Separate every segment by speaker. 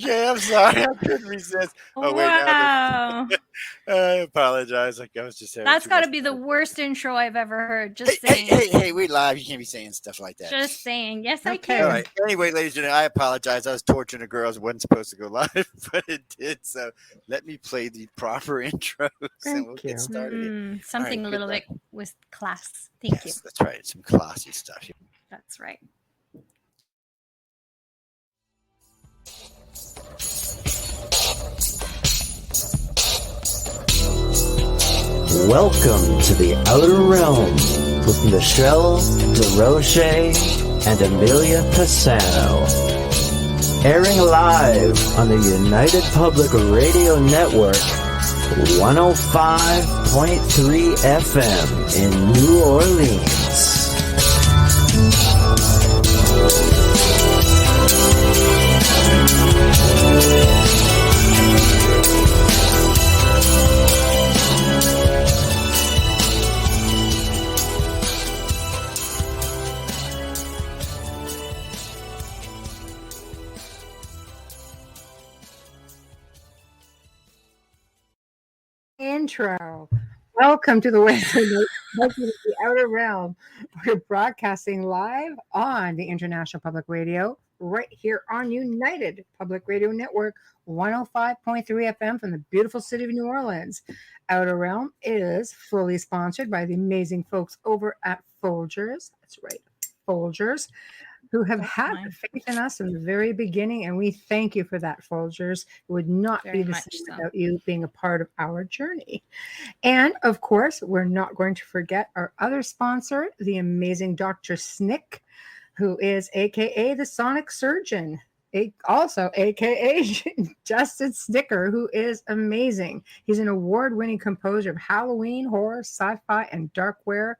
Speaker 1: Okay, I'm sorry. I couldn't resist. Oh, wait, now
Speaker 2: Wow.
Speaker 1: I apologize. Like I was just having
Speaker 2: That's
Speaker 1: too
Speaker 2: got
Speaker 1: much
Speaker 2: to be the
Speaker 1: fun.
Speaker 2: worst intro I've ever heard.
Speaker 1: Hey,
Speaker 2: Just
Speaker 1: hey,
Speaker 2: saying.
Speaker 1: hey, hey, we live. You can't be saying stuff like that.
Speaker 2: Just saying. Yes, I
Speaker 3: Okay.
Speaker 1: All
Speaker 2: can.
Speaker 1: right. Anyway, ladies and gentlemen, I apologize. I was torturing a girl. I wasn't supposed to go live, but it did. So let me play the proper intros and we'll
Speaker 3: Thank
Speaker 1: get
Speaker 3: you.
Speaker 1: started.
Speaker 2: Something
Speaker 1: All
Speaker 2: a
Speaker 1: right,
Speaker 2: little
Speaker 1: good
Speaker 2: bit
Speaker 1: luck.
Speaker 2: with class. Thank you.
Speaker 1: Yes, that's right. Some classy stuff.
Speaker 2: That's right.
Speaker 4: Welcome to the Outer Realm with Michelle, Desrochers, and Amelia Pisano. Airing live on the United Public Radio Network, 105.3 FM in New Orleans.
Speaker 3: Intro. Welcome to the the Outer Realm. We're broadcasting live on the International Public Radio, right here on United Public Radio Network, 105.3 FM from the beautiful city of New Orleans. Outer Realm is fully sponsored by the amazing folks over at Folgers. That's right, Folgers, who have
Speaker 2: That's
Speaker 3: had
Speaker 2: mine.
Speaker 3: faith in us in the very beginning, and we thank you for that, Folgers. It would not
Speaker 2: Very
Speaker 3: be the
Speaker 2: much
Speaker 3: same
Speaker 2: so.
Speaker 3: without you being a part of our journey. And of course, we're not going to forget our other sponsor, the amazing Dr. Snick, who is AKA the Sonic Surgeon, also AKA Justin Snicker, who is amazing. He's an award-winning composer of Halloween, horror, sci-fi, and dark wave,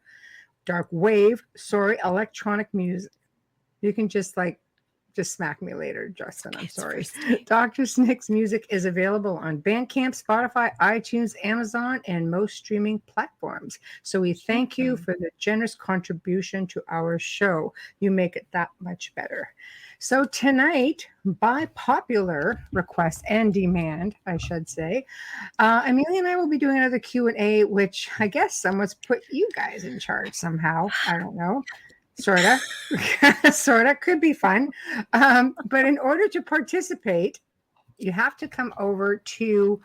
Speaker 3: electronic music. You can just smack me later, Justin. I'm sorry. Dr. Snick's music is available on Bandcamp, Spotify, iTunes, Amazon, and most streaming platforms. So we thank you for the generous contribution to our show. You make it that much better. So tonight, by popular request and demand, I should say, Amelia and I will be doing another Q&A, which I guess someone's put you guys in charge somehow. I don't know. Sorta. Sorta. Could be fun. But in order to participate, you have to come over to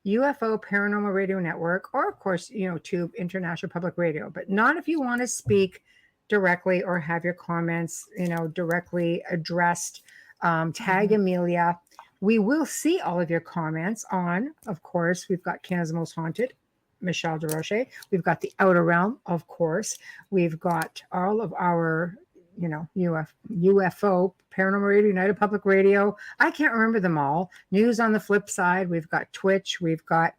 Speaker 3: UFO Paranormal Radio Network, or of course, to International Public Radio, but not if you want to speak directly or have your comments, directly addressed. Tag Amelia. We will see all of your comments on, of course, we've got Canada's Most Haunted, Michelle Desrochers. We've got the Outer Realm, of course. We've got all of our, UFO, Paranormal Radio, United Public Radio. I can't remember them all. News on the flip side. We've got Twitch. We've got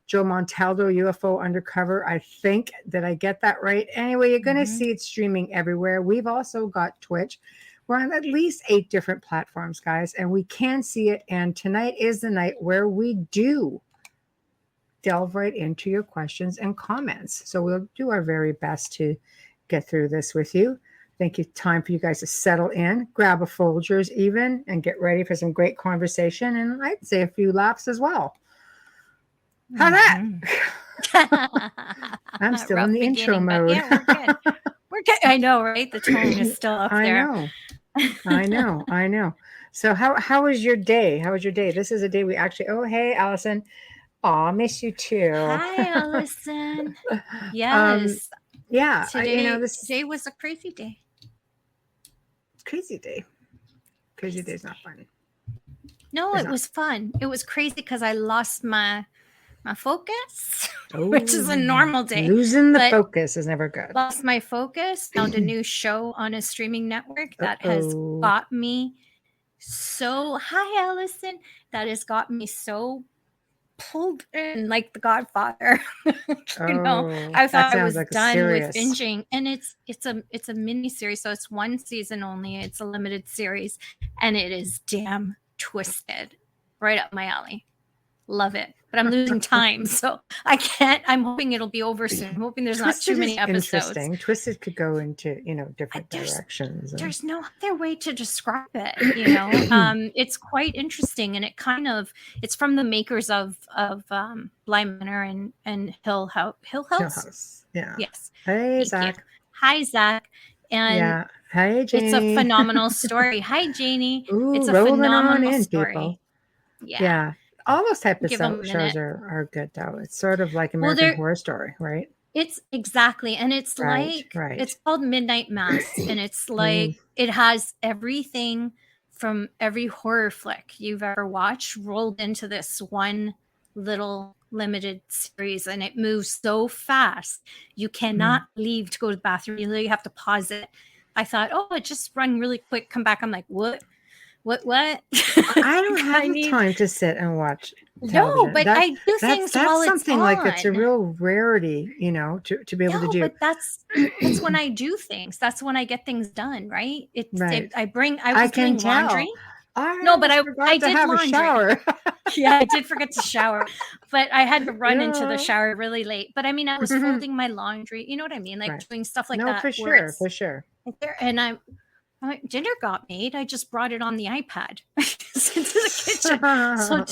Speaker 3: Joe Montaldo, UFO Undercover. I think that I get that right. Anyway, you're going to see it streaming everywhere. We've also got Twitch. We're on at least 8 different platforms, guys, and we can see it. And tonight is the night where we do delve right into your questions and comments. So we'll do our very best to get through this with you. Thank you. Time for you guys to settle in, grab a Folgers even, and get ready for some great conversation. And I'd say a few laughs as well. How that? I'm still in the intro mode.
Speaker 2: Yeah, we're good. We're good. I know, right? The tone is still up there.
Speaker 3: I know. So how was your day? How was your day? This is a day we actually, oh, hey, Allison. Aw, miss you too.
Speaker 2: Hi, Allison. Yes.
Speaker 3: Yeah.
Speaker 2: Today was a crazy day.
Speaker 3: Crazy day. Crazy day's not fun.
Speaker 2: No, it was fun. It was crazy because I lost my focus, which is a normal day.
Speaker 3: Losing the focus is never good.
Speaker 2: Lost my focus. Found a new show on a streaming network that has got me so. Hi, Allison. That has got me so pulled in like The Godfather. I thought I was like done with binging, and it's a mini series, so it's 1 season only. It's a limited series, and it is damn twisted, right up my alley. Love it. But I'm losing time, so I can't. I'm hoping it'll be over soon. I'm hoping there's not too many episodes.
Speaker 3: Interesting. Twisted could go into, different
Speaker 2: There's-
Speaker 3: directions.
Speaker 2: There's no other way to describe it, it's quite interesting, and it's from the makers of Bly Manor and Hill House.
Speaker 3: Hill House. Yeah.
Speaker 2: Yes.
Speaker 3: Hey,
Speaker 2: Thank
Speaker 3: Zach.
Speaker 2: you. Hi, Zach. And
Speaker 3: Yeah. Hey, Janie.
Speaker 2: it's a phenomenal story. Hi, Janie.
Speaker 3: Ooh,
Speaker 2: It's a
Speaker 3: rolling
Speaker 2: phenomenal
Speaker 3: on in,
Speaker 2: story.
Speaker 3: people.
Speaker 2: Yeah.
Speaker 3: Yeah. All those type of
Speaker 2: Give 'em a
Speaker 3: shows
Speaker 2: minute.
Speaker 3: are good, though. It's sort of like American Horror Story, right?
Speaker 2: It's exactly. And it's
Speaker 3: Right.
Speaker 2: it's called Midnight Mass. And it's like, it has everything from every horror flick you've ever watched rolled into this one little limited series. And it moves so fast. You cannot leave to go to the bathroom. You literally have to pause it. I thought, it just run really quick. Come back. I'm like, what? I
Speaker 3: don't have the time to sit and watch television.
Speaker 2: No, but I do things while it's
Speaker 3: something
Speaker 2: on.
Speaker 3: like it's a real rarity, to be able to do.
Speaker 2: But that's when I do things. That's when I get things done, right? I was doing laundry. No, but I did
Speaker 3: have
Speaker 2: laundry.
Speaker 3: A shower.
Speaker 2: Yeah, I did forget to shower, but I had to run into the shower really late. But I mean, I was folding my laundry. You know what I mean? Like doing stuff like that.
Speaker 3: No, for sure.
Speaker 2: And I'm like, dinner got made. I just brought it on the iPad into the kitchen. So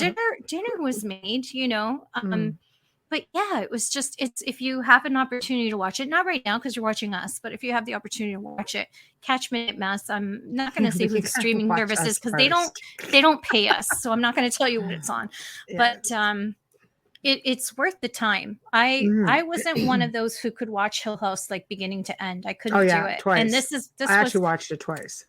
Speaker 2: dinner was made, But yeah, it was it's if you have an opportunity to watch it, not right now because you're watching us, but if you have the opportunity to watch it, catch Midnight Mass. I'm not going to say who the streaming service is because they don't pay us, so I'm not going to tell you what it's on. Yeah. But it's worth the time. I wasn't one of those who could watch Hill House like beginning to end. I couldn't do it.
Speaker 3: Twice.
Speaker 2: And this
Speaker 3: I actually watched it twice.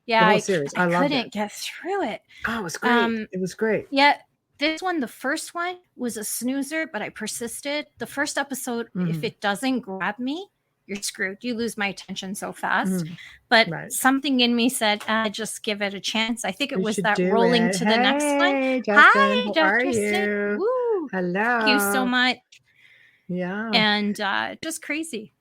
Speaker 2: Yeah,
Speaker 3: the whole series. I
Speaker 2: couldn't get through it.
Speaker 3: Oh, it was great. It was great.
Speaker 2: Yeah. This one, the first one was a snoozer, but I persisted. The first episode, if it doesn't grab me, you're screwed. You lose my attention so fast. But something in me said, just give it a chance. I think it was that rolling to the next one.
Speaker 3: Justin,
Speaker 2: Hi,
Speaker 3: Dr.
Speaker 2: Sid. Woo.
Speaker 3: Hello.
Speaker 2: Thank you so much.
Speaker 3: Yeah.
Speaker 2: And just crazy.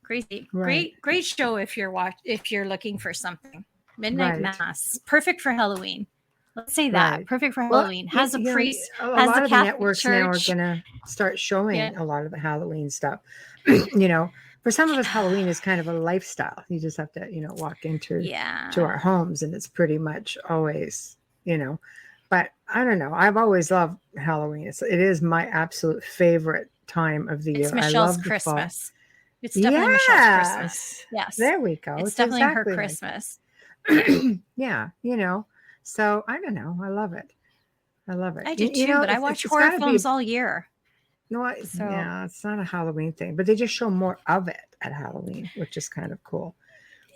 Speaker 3: Right.
Speaker 2: Great show if you're looking for something. Midnight Mass. Perfect for Halloween. Let's say that.
Speaker 3: Right.
Speaker 2: Perfect for Halloween. Has a priest.
Speaker 3: A
Speaker 2: has
Speaker 3: lot
Speaker 2: the
Speaker 3: of the networks
Speaker 2: Church.
Speaker 3: now are going to start showing a lot of the Halloween stuff. For some of us, Halloween is kind of a lifestyle. You just have to, walk into to our homes, and it's pretty much always, But I don't know. I've always loved Halloween. It is my absolute favorite time of the year.
Speaker 2: It's Michelle's
Speaker 3: I love
Speaker 2: Christmas. It's definitely Michelle's Christmas. Yes.
Speaker 3: There we go.
Speaker 2: It's definitely her Christmas.
Speaker 3: Yeah, So I don't know. I love it.
Speaker 2: I do too, but I watch horror films all year.
Speaker 3: No, it's not a Halloween thing, but they just show more of it at Halloween, which is kind of cool.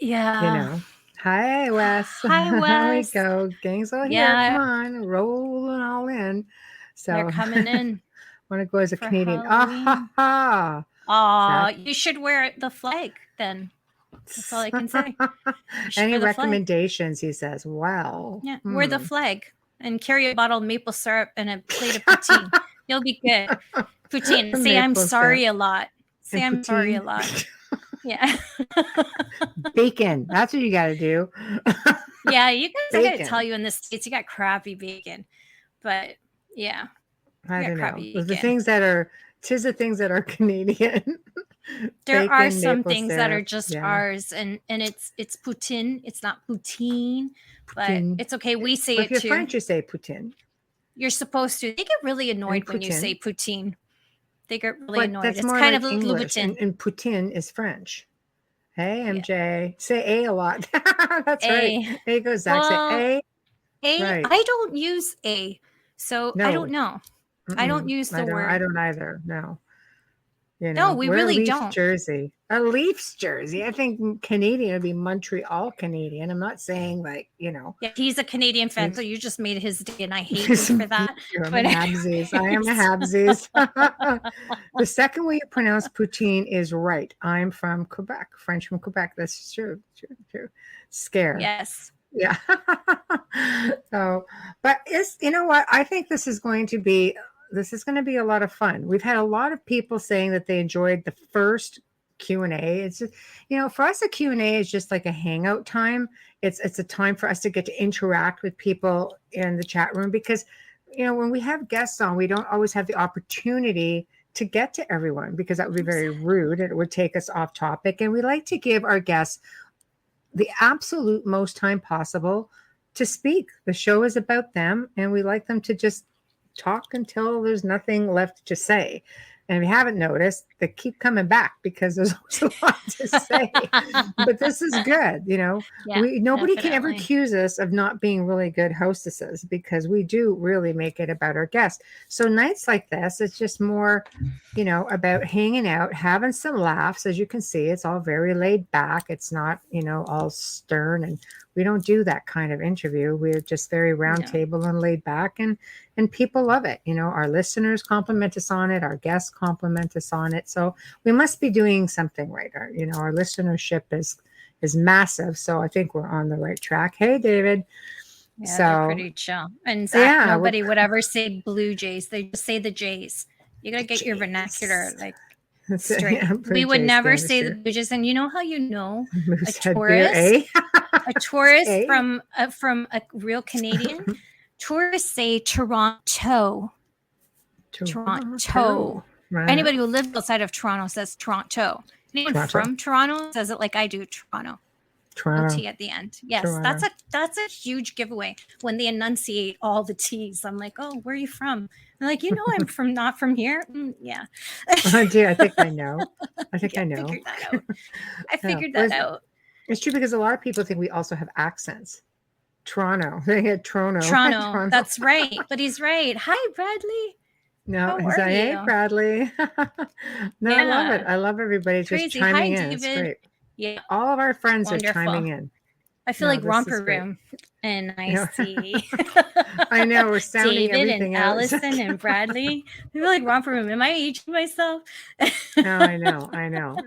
Speaker 2: Yeah.
Speaker 3: Hi, Wes.
Speaker 2: Hi, Wes.
Speaker 3: Here we go. Gang's all here. Come on, rolling all in. So
Speaker 2: they're coming in.
Speaker 3: Want to go as a Canadian?
Speaker 2: You should wear the flag then. That's all I can say.
Speaker 3: Any recommendations? He says, well.
Speaker 2: Yeah, wear the flag and carry a bottle of maple syrup and a plate of poutine. You'll be good. Poutine. Say I'm sorry a lot. Say I'm sorry a lot. Yeah.
Speaker 3: Bacon. That's what you got to do.
Speaker 2: Yeah, you guys, I got to tell you, in the States, you got crappy bacon. But yeah.
Speaker 3: I don't know. The things that are Canadian.
Speaker 2: There
Speaker 3: Bacon,
Speaker 2: are some things
Speaker 3: syrup,
Speaker 2: that are just ours, and it's poutine. It's not poutine, but it's okay. We say it
Speaker 3: too. If
Speaker 2: too.
Speaker 3: you're French, you say poutine.
Speaker 2: You're supposed to. They get really annoyed when you say poutine. They get really annoyed.
Speaker 3: That's
Speaker 2: it's
Speaker 3: more
Speaker 2: kind
Speaker 3: like
Speaker 2: of
Speaker 3: English,
Speaker 2: Louboutin.
Speaker 3: and poutine is French. Hey, MJ, say a lot. That's
Speaker 2: A.
Speaker 3: right. There you go, Zach. Say
Speaker 2: a.
Speaker 3: Right.
Speaker 2: I don't use a, so I don't know. I don't use the word.
Speaker 3: I don't either. No.
Speaker 2: No, we really don't.
Speaker 3: Jersey. A Leafs jersey. I think Canadian would be Montreal Canadian. I'm not saying
Speaker 2: Yeah, he's a Canadian fan, so you just made his day, and I hate you for that.
Speaker 3: I am a Habsies. The second way you pronounce poutine is right. I'm from Quebec, French from Quebec. That's true. Scare.
Speaker 2: Yes.
Speaker 3: Yeah. So, but you know what? I think this is going to be a lot of fun. We've had a lot of people saying that they enjoyed the first Q&A. It's just, for us, a Q&A is just like a hangout time. It's a time for us to get to interact with people in the chat room, because when we have guests on, we don't always have the opportunity to get to everyone because that would be very rude and it would take us off topic. And we like to give our guests the absolute most time possible to speak. The show is about them, and we like them to just talk until there's nothing left to say. And if you haven't noticed, they keep coming back because there's always a lot to say. But this is good,
Speaker 2: Yeah,
Speaker 3: nobody can ever
Speaker 2: definitely.
Speaker 3: accuse us of not being really good hostesses because we do really make it about our guests. So nights like this, it's just more, about hanging out, having some laughs. As you can see, it's all very laid back. It's not, all stern, and we don't do that kind of interview. We're just very round
Speaker 2: No.
Speaker 3: table and laid back, and people love it. Our listeners compliment us on it. Our guests compliment us on it. So we must be doing something right. Our listenership is massive. So I think we're on the right track. Hey, David.
Speaker 2: Yeah, they're pretty chill. And Zach, nobody would ever say Blue Jays. They just say the Jays. You got to get your vernacular straight. We would never say the Blue Jays. And you know how a tourist, a tourist from a real Canadian, tourists say Toronto. Toronto. Right. Anybody who lives outside of Toronto says Toronto. Anyone from Toronto says it like I do, Toronto. T at the end. Yes, Toronto. That's a huge giveaway when they enunciate all the T's. I'm like, oh, where are you from? They're like, I'm not from here. Yeah.
Speaker 3: I do. I think I know. I know.
Speaker 2: I figured that out.
Speaker 3: It's true because a lot of people think we also have accents. Toronto. They had Toronto.
Speaker 2: Toronto. That's right. But he's right. Hi, Bradley.
Speaker 3: No, he's like, hey, Bradley. No, yeah. I love it. I love everybody just chiming in. David. It's great.
Speaker 2: Yeah.
Speaker 3: All of our friends are chiming in.
Speaker 2: I feel like Romper Room, and I see.
Speaker 3: I know, we're sounding
Speaker 2: David
Speaker 3: everything
Speaker 2: and
Speaker 3: out.
Speaker 2: Allison and Bradley. I feel like Romper Room. Am I aging myself?
Speaker 3: No, I know.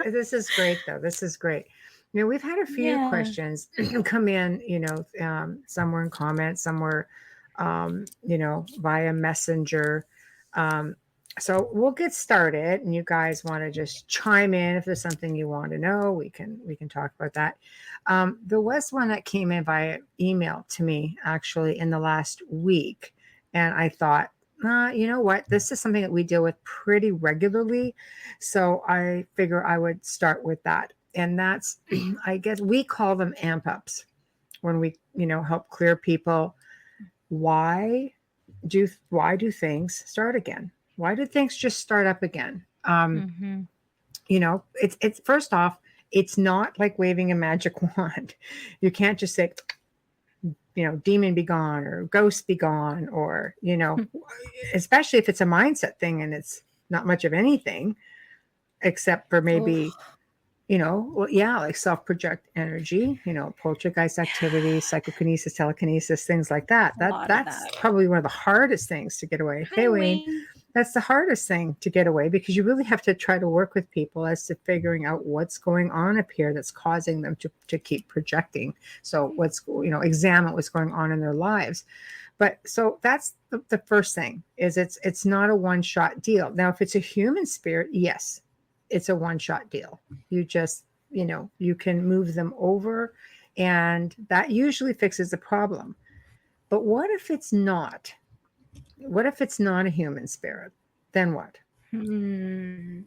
Speaker 3: This is great, though. This is great. We've had a few questions come in, some were in comments, some were, via messenger. So we'll get started, and you guys want to just chime in if there's something you want to know. We can talk about that. There was one that came in via email to me actually in the last week, and I thought, you know what? This is something that we deal with pretty regularly, so I figure I would start with that. And that's, I guess we call them amp ups when we, help clear people. Why do things start again? Why do things just start up again? It's first off, it's not like waving a magic wand. You can't just say, demon be gone or ghost be gone, or, especially if it's a mindset thing and it's not much of anything except for maybe, like self-project energy, poltergeist activity, psychokinesis, telekinesis, things like that. That's probably one of the hardest things to get away. Hey, Wayne. That's the hardest thing to get away because you really have to try to work with people as to figuring out what's going on up here that's causing them to keep projecting. So examine what's going on in their lives. But so that's the first thing is it's not a one-shot deal. Now, if it's a human spirit, yes, it's a one-shot deal. You just, you can move them over and that usually fixes the problem. But what if it's not? What if it's not a human spirit? Then what? Dun,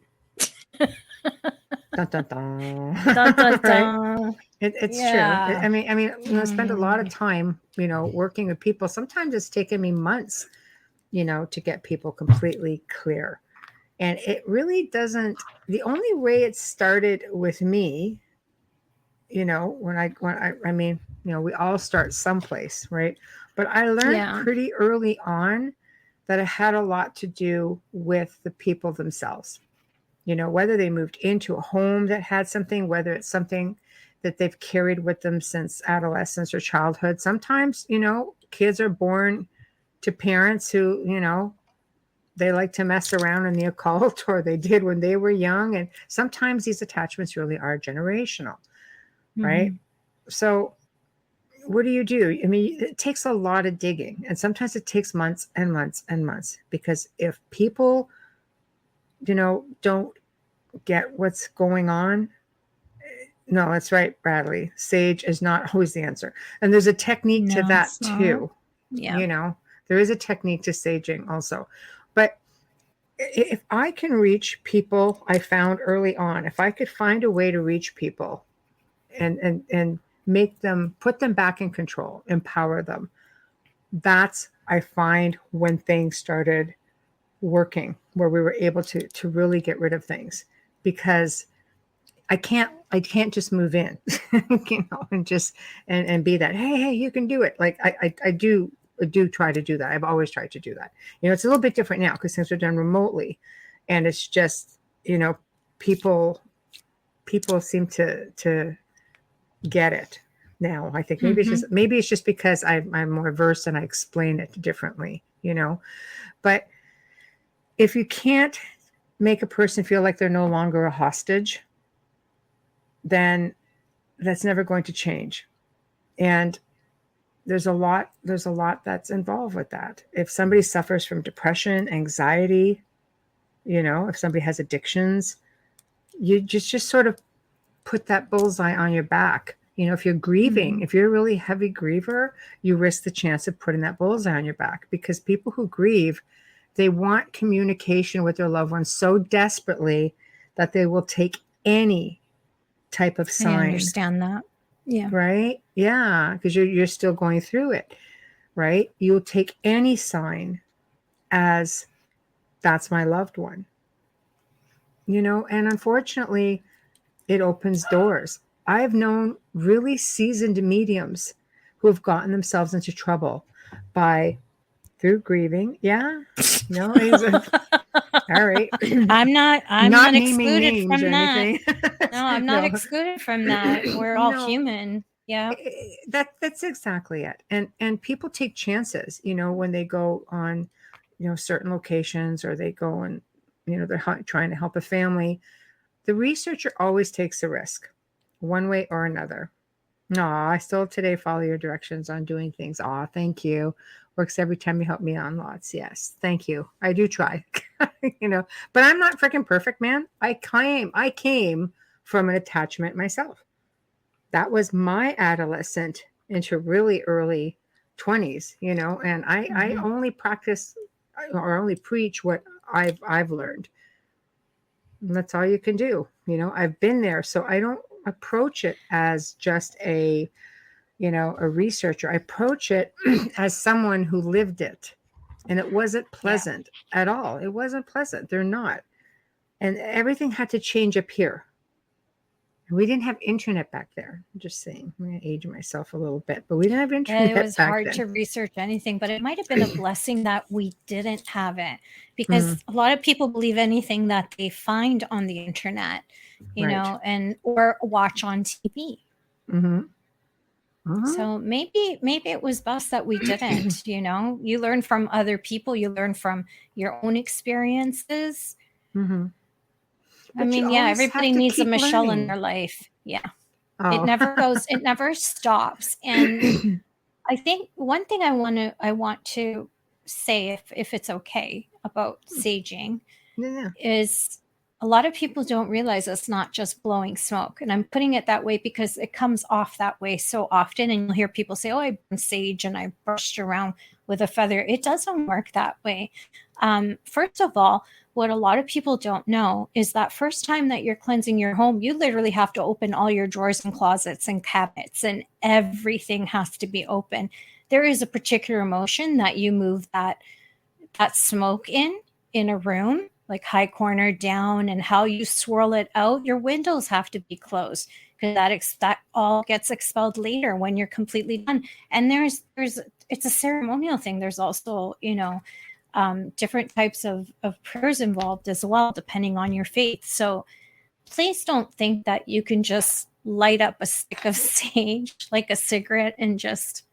Speaker 3: dun, dun. Dun, dun, dun. Right? It's true. I mean, I spend a lot of time, working with people. Sometimes it's taken me months, to get people completely clear. And it really doesn't. The only way it started with me, we all start someplace, right? But I learned pretty early on that it had a lot to do with the people themselves. Whether they moved into a home that had something, whether it's something that they've carried with them since adolescence or childhood. Sometimes, kids are born to parents who, they like to mess around in the occult, or they did when they were young. And sometimes these attachments really are generational, right? So what do? I mean, it takes a lot of digging, and sometimes it takes months and months and months, because if people, don't get what's going on, no, that's right, Bradley. Sage is not always the answer. And there's a technique to that too. Yeah. There is a technique to saging also. But if I can reach people I found early on, if I could find a way to reach people and make them, put them back in control, empower them, that's, I find, when things started working, where we were able to really get rid of things. Because I can't just move in, and just and be that, hey, you can do it. Like I do try to do that. I've always tried to do that. It's a little bit different now because things are done remotely, and it's just, people seem to get it now. I think maybe it's just because I'm more versed and I explain it differently, But if you can't make a person feel like they're no longer a hostage, then that's never going to change. And there's a lot that's involved with that. If somebody suffers from depression, anxiety, if somebody has addictions, you just sort of put that bullseye on your back. If you're grieving, if you're a really heavy griever, you risk the chance of putting that bullseye on your back, because people who grieve, they want communication with their loved ones so desperately that they will take any type of sign.
Speaker 2: I understand that. Yeah.
Speaker 3: Right? Yeah, because you're still going through it, right? You'll take any sign as, that's my loved one. And unfortunately, it opens doors. I've known really seasoned mediums who have gotten themselves into trouble through grieving. Yeah. No, all right.
Speaker 2: I'm not excluded from that.
Speaker 3: Anything.
Speaker 2: No, I'm not excluded from that. We're all human. Yeah.
Speaker 3: That's exactly it. And people take chances, when they go on, certain locations, or they go and, they're trying to help a family. The researcher always takes a risk, one way or another. No, I still today follow your directions on doing things. Aw, thank you. Works every time you help me on lots. Yes, thank you. I do try, but I'm not freaking perfect, man. I came from an attachment myself. That was my adolescent into really early 20s, and I only practice or only preach what I've learned. And that's all you can do. I've been there, so I don't approach it as just a researcher. I approach it as someone who lived it, and it wasn't pleasant at all. It wasn't pleasant. They're not. And everything had to change up here. We didn't have internet back there. I'm just saying. I'm going to age myself a little bit, but we didn't have internet back then. It was
Speaker 2: hard to research anything, but it might have been a blessing that we didn't have it, because a lot of people believe anything that they find on the internet, or watch on TV. So maybe it was best that we didn't. You learn from other people. You learn from your own experiences. I mean, everybody needs a Michelle in their life. Yeah. Oh. It never goes, it never stops. And I think one thing I want to say, if it's okay, about saging is, a lot of people don't realize it's not just blowing smoke. And I'm putting it that way because it comes off that way so often. And you'll hear people say, oh, I burned sage and I brushed around with a feather. It doesn't work that way. First of all, what a lot of people don't know is that first time that you're cleansing your home, you literally have to open all your drawers and closets and cabinets, and everything has to be open. There is a particular emotion that you move that smoke in a room, like high corner down, and how you swirl it out. Your windows have to be closed, because that all gets expelled later when you're completely done. And it's a ceremonial thing. There's also, different types of prayers involved as well, depending on your faith. So please don't think that you can just light up a stick of sage like a cigarette and just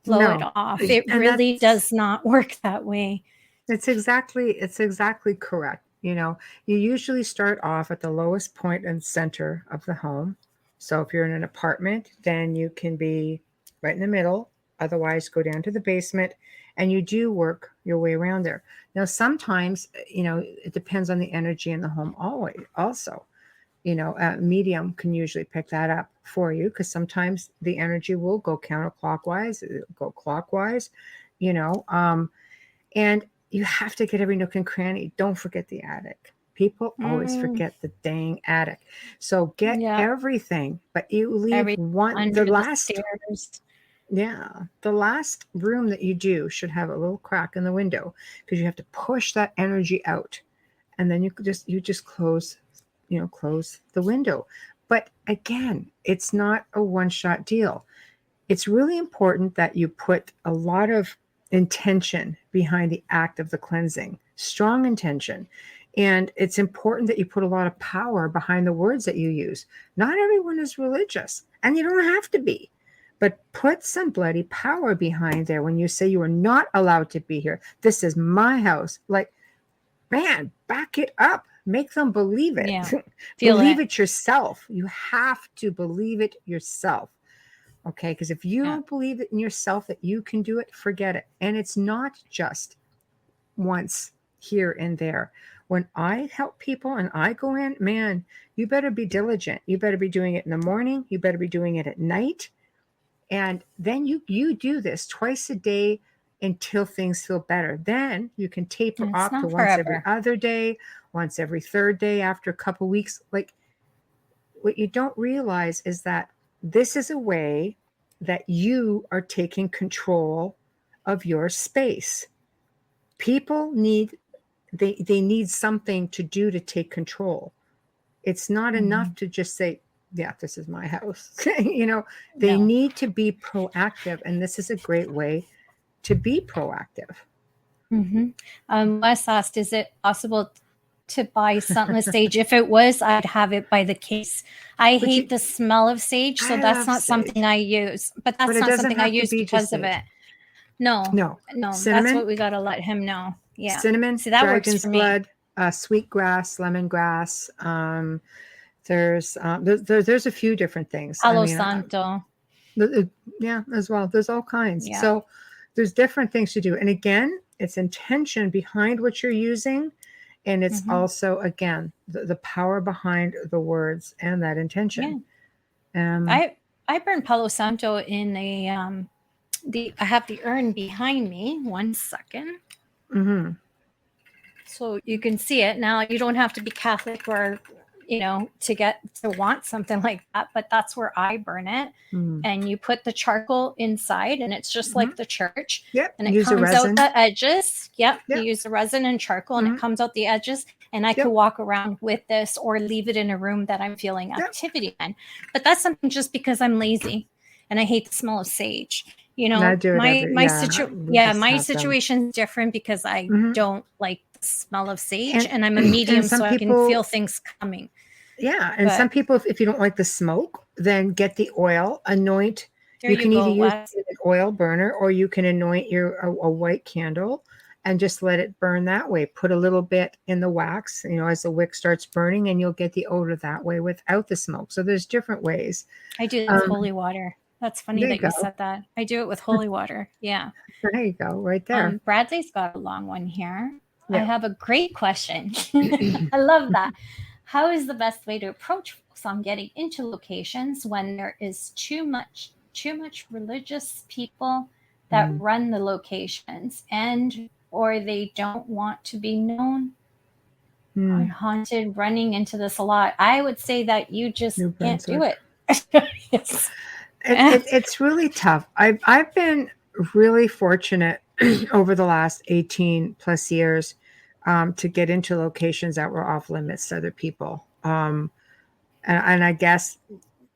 Speaker 2: blow it off. It really does not work that way.
Speaker 3: It's exactly correct. You usually start off at the lowest point and center of the home. So if you're in an apartment, then you can be right in the middle. Otherwise, go down to the basement, and you do work your way around there. Now, sometimes, it depends on the energy in the home also. A medium can usually pick that up for you, because sometimes the energy will go counterclockwise, go clockwise. And you have to get every nook and cranny. Don't forget the attic. People always forget the dang attic. So get everything, but you leave
Speaker 2: under the stairs.
Speaker 3: The last room that you do should have a little crack in the window, because you have to push that energy out, and then you just close the window. But again, it's not a one-shot deal. It's really important that you put a lot of intention behind the act of the cleansing, strong intention. And it's important that you put a lot of power behind the words that you use. Not everyone is religious, and you don't have to be. But put some bloody power behind there when you say you are not allowed to be here. This is my house. Like, man, back it up. Make them believe it.
Speaker 2: Yeah.
Speaker 3: Believe it yourself. You have to believe it yourself. Okay? Because if you don't believe it in yourself that you can do it, forget it. And it's not just once here and there. When I help people and I go in, man, you better be diligent. You better be doing it in the morning. You better be doing it at night. And then you do this twice a day until things feel better. Then you can taper off to once every other day, once every third day after a couple weeks. Like, what you don't realize is that this is a way that you are taking control of your space. People need something to do to take control. It's not enough to just say, yeah, this is my house. They need to be proactive, and this is a great way to be proactive.
Speaker 2: Wes asked, is it possible to buy scentless sage? If it was, I'd have it by the case. I hate the smell of sage, so that's not something I use. But that's not something I use because of it. No.
Speaker 3: Cinnamon,
Speaker 2: that's what we got to let him know. Yeah.
Speaker 3: Cinnamon,
Speaker 2: see, that
Speaker 3: dragon's
Speaker 2: works for
Speaker 3: blood, sweetgrass, lemongrass. There's a few different things.
Speaker 2: Palo Santo.
Speaker 3: As well. There's all kinds.
Speaker 2: Yeah.
Speaker 3: So there's different things to do. And again, it's intention behind what you're using. And it's also, again, the power behind the words and that intention.
Speaker 2: Yeah. I burn Palo Santo in I have the urn behind me. 1 second. So you can see it. Now, you don't have to be Catholic or to want something like that, but that's where I burn it. And you put the charcoal inside, and it's just like the church. And it comes out the edges. You use the resin and charcoal, and it comes out the edges. And I could walk around with this or leave it in a room that I'm feeling activity in. But that's something just because I'm lazy and I hate the smell of sage. My situation's different because I don't like the smell of sage, and I'm a medium, so I can feel things coming.
Speaker 3: And some people, if you don't like the smoke, then get the oil, anoint. You can either use an oil burner, or you can anoint a white candle and just let it burn that way. Put a little bit in the wax, as the wick starts burning, and you'll get the odor that way without the smoke. So there's different ways.
Speaker 2: I do it with holy water. That's funny that you said that. I do it with holy water. Yeah.
Speaker 3: There you go, right there.
Speaker 2: Bradley's got a long one here. I have a great question. I love that. How is the best way to approach some getting into locations when there is too much religious people that run the locations, or they don't want to be known? I'm haunted running into this a lot. I would say that you just can't do it. Yes.
Speaker 3: It's really tough. I've been really fortunate over the last 18 plus years to get into locations that were off limits to other people. And I guess,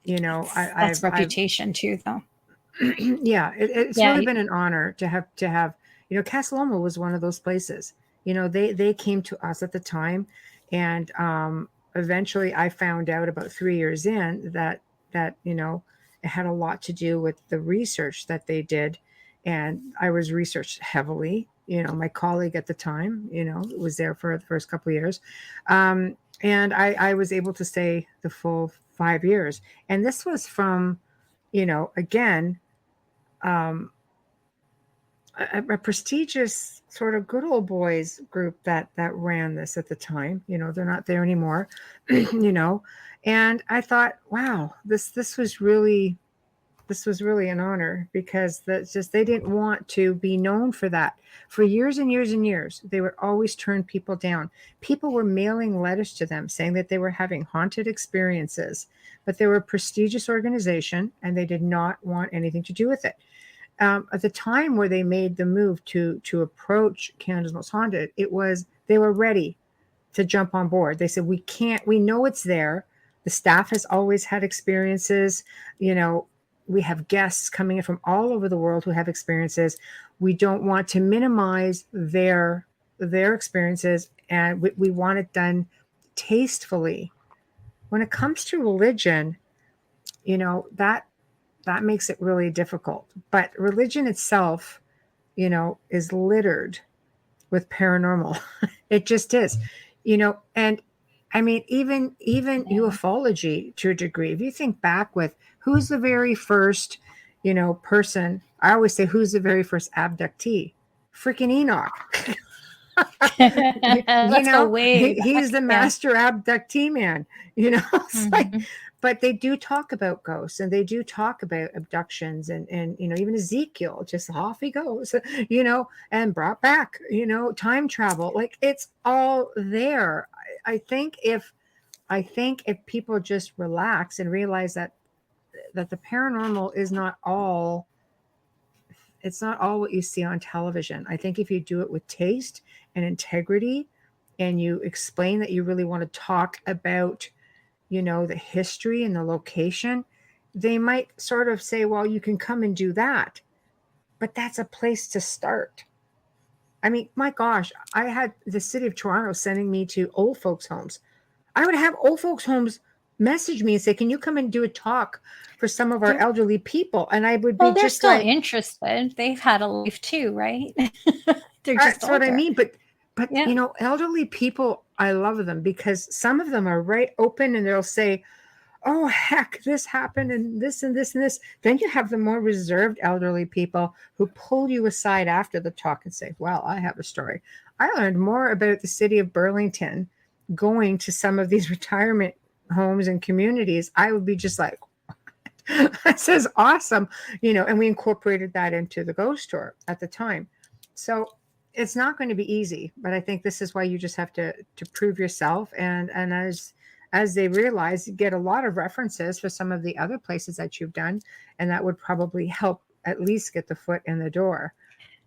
Speaker 2: that's reputation too, though.
Speaker 3: It's really been an honor to have, Casa Loma was one of those places. They came to us at the time, and eventually I found out about 3 years in that it had a lot to do with the research that they did. And I was researched heavily. My colleague at the time, was there for the first couple of years. And I was able to stay the full 5 years. And this was from, again, a prestigious sort of good old boys group that ran this at the time. They're not there anymore, And I thought, wow, this was really This was really an honor because that's just, they didn't want to be known for that. For years and years and years, they would always turn people down. People were mailing letters to them saying that they were having haunted experiences, but they were a prestigious organization and they did not want anything to do with it. At the time where they made the move to approach Canada's Most Haunted, they were ready to jump on board. They said, we know it's there. The staff has always had experiences. We have guests coming in from all over the world who have experiences. We don't want to minimize their experiences, and we want it done tastefully. When it comes to religion, that makes it really difficult. But religion itself, is littered with paranormal. It just is, and I mean, even ufology to a degree. If you think back with who's the very first, person, I always say, who's the very first abductee? Freaking Enoch.
Speaker 2: Let's go way
Speaker 3: He's the master abductee man. It's like, but they do talk about ghosts and they do talk about abductions and even Ezekiel, just off he goes, and brought back, time travel. Like, it's all there. I think if people just relax and realize that the paranormal is not all, it's not all what you see on television. I think if you do it with taste and integrity and you explain that you really want to talk about, the history and the location, they might sort of say, well, you can come and do that. But that's a place to start. I mean, my gosh, I had the city of Toronto sending me to old folks' homes. I would have old folks' homes message me and say, can you come and do a talk for some of our elderly people? And I would be
Speaker 2: they're
Speaker 3: just
Speaker 2: still
Speaker 3: like,
Speaker 2: interested. They've had a life too, right? They're just
Speaker 3: that's what I mean. But
Speaker 2: yeah.
Speaker 3: Elderly people, I love them because some of them are right open and they'll say, oh, heck, this happened and this and this and this. Then you have the more reserved elderly people who pull you aside after the talk and say, well, I have a story. I learned more about the city of Burlington going to some of these retirement homes and communities. I would be just like, this is awesome. And we incorporated that into the ghost tour at the time. So it's not going to be easy, but I think this is why you just have to prove yourself. And as they realize, you get a lot of references for some of the other places that you've done, and that would probably help at least get the foot in the door,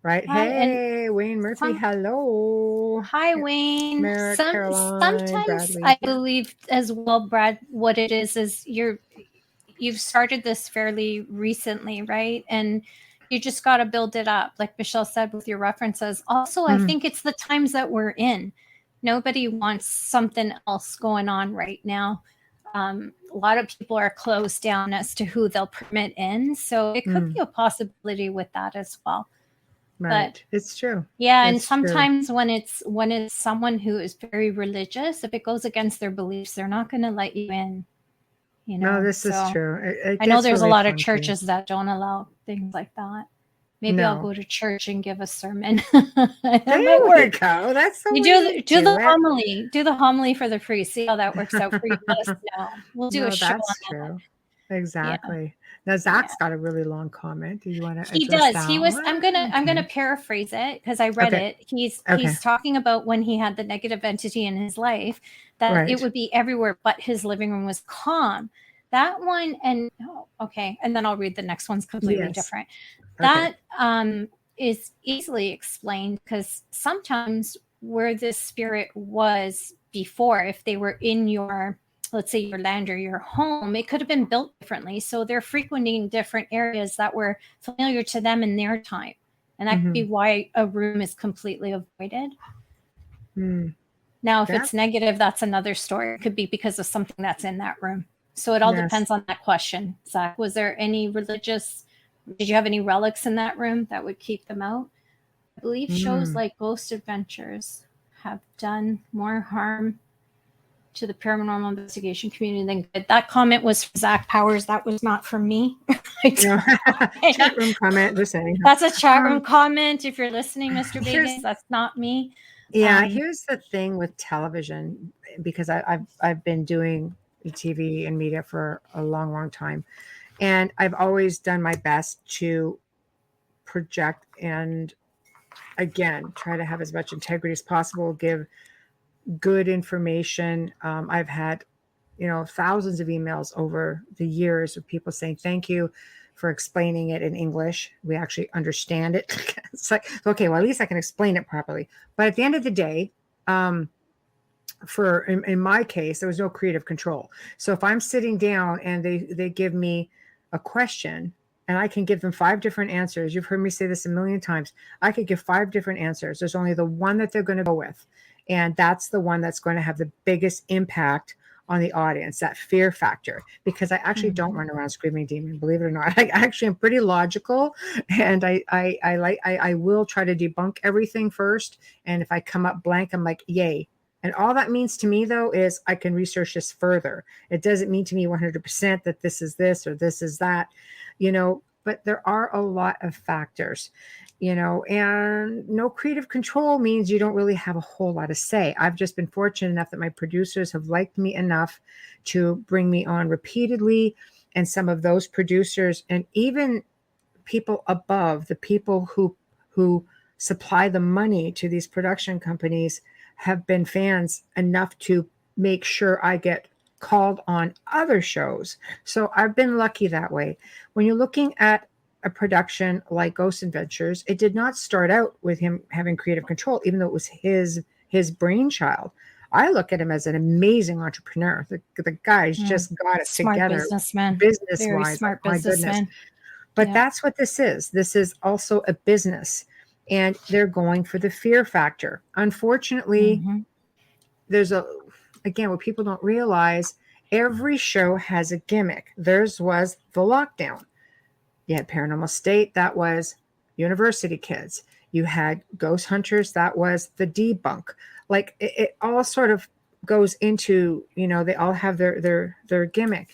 Speaker 3: right?
Speaker 2: Hi,
Speaker 3: hey, Wayne Murphy, hello.
Speaker 2: Hi, Wayne.
Speaker 3: Merrick, Caroline,
Speaker 2: Sometimes
Speaker 3: Bradley.
Speaker 2: I believe as well, Brad, what it is you've started this fairly recently, right? And you just got to build it up, like Michelle said, with your references. Also, I think it's the times that we're in. Nobody wants something else going on right now. A lot of people are closed down as to who they'll permit in. So it could be a possibility with that as well.
Speaker 3: Right.
Speaker 2: But
Speaker 3: it's true.
Speaker 2: Yeah.
Speaker 3: It's
Speaker 2: and sometimes when it's someone who is very religious, if it goes against their beliefs, they're not going to let you in.
Speaker 3: No, this is true.
Speaker 2: I know there's a lot of churches that don't allow things like that. Maybe I'll go to church and give a sermon. That might work.
Speaker 3: Go. That's so
Speaker 2: you do the homily. Do the homily for the priest. See how that works out for you. Let us know. We'll do a show on
Speaker 3: that's true. Exactly. Now Zach's got a really long comment. Do you want to?
Speaker 2: He does. He was. I'm gonna paraphrase it because I read it. He's talking about when he had the negative entity in his life that it would be everywhere, but his living room was calm. That one, and and then I'll read the next one's completely different. That is easily explained because sometimes where this spirit was before, if they were in your, let's say, your land or your home, it could have been built differently. So they're frequenting different areas that were familiar to them in their time. And that could be why a room is completely avoided. Now, if it's negative, that's another story. It could be because of something that's in that room. So it all depends on that question. Zach, was there any did you have any relics in that room that would keep them out? I believe shows like Ghost Adventures have done more harm to the paranormal investigation community than good. That comment was for Zach Powers. That was not for me.
Speaker 3: Chat room comment.
Speaker 2: That's a chat room comment. If you're listening, Mr. Vegas, that's not me.
Speaker 3: Yeah, here's the thing with television, because I've been doing TV and media for a long, long time. And I've always done my best to project and, again, try to have as much integrity as possible, give good information. I've had, thousands of emails over the years of people saying, thank you for explaining it in English. We actually understand it. It's like, okay, well, at least I can explain it properly. But at the end of the day, in my case, there was no creative control. So if I'm sitting down and they give me a question and I can give them 5 different answers, you've heard me say this a million times, I could give 5 different answers. There's only the one that they're going to go with. And that's the one that's going to have the biggest impact on the audience, that fear factor, because I actually don't run around screaming demon, believe it or not. I actually am pretty logical, and I will try to debunk everything first. And if I come up blank, I'm like, yay. And all that means to me, though, is I can research this further. It doesn't mean to me 100% that this is this or this is that, but there are a lot of factors, and no creative control means you don't really have a whole lot of say. I've just been fortunate enough that my producers have liked me enough to bring me on repeatedly. And some of those producers and even people above, the people who supply the money to these production companies, have been fans enough to make sure I get called on other shows. So I've been lucky that way. When you're looking at a production like Ghost Adventures, it did not start out with him having creative control, even though it was his brainchild. I look at him as an amazing entrepreneur. The guy's just got it
Speaker 2: smart
Speaker 3: together,
Speaker 2: businessman,
Speaker 3: business-wise.
Speaker 2: very smart businessman.
Speaker 3: But that's what this is. This is also a business. And they're going for the fear factor. Unfortunately, there's again, what people don't realize, every show has a gimmick. Theirs was the lockdown. You had Paranormal State, that was university kids. You had Ghost Hunters, that was the debunk. Like it all sort of goes into, they all have their gimmick,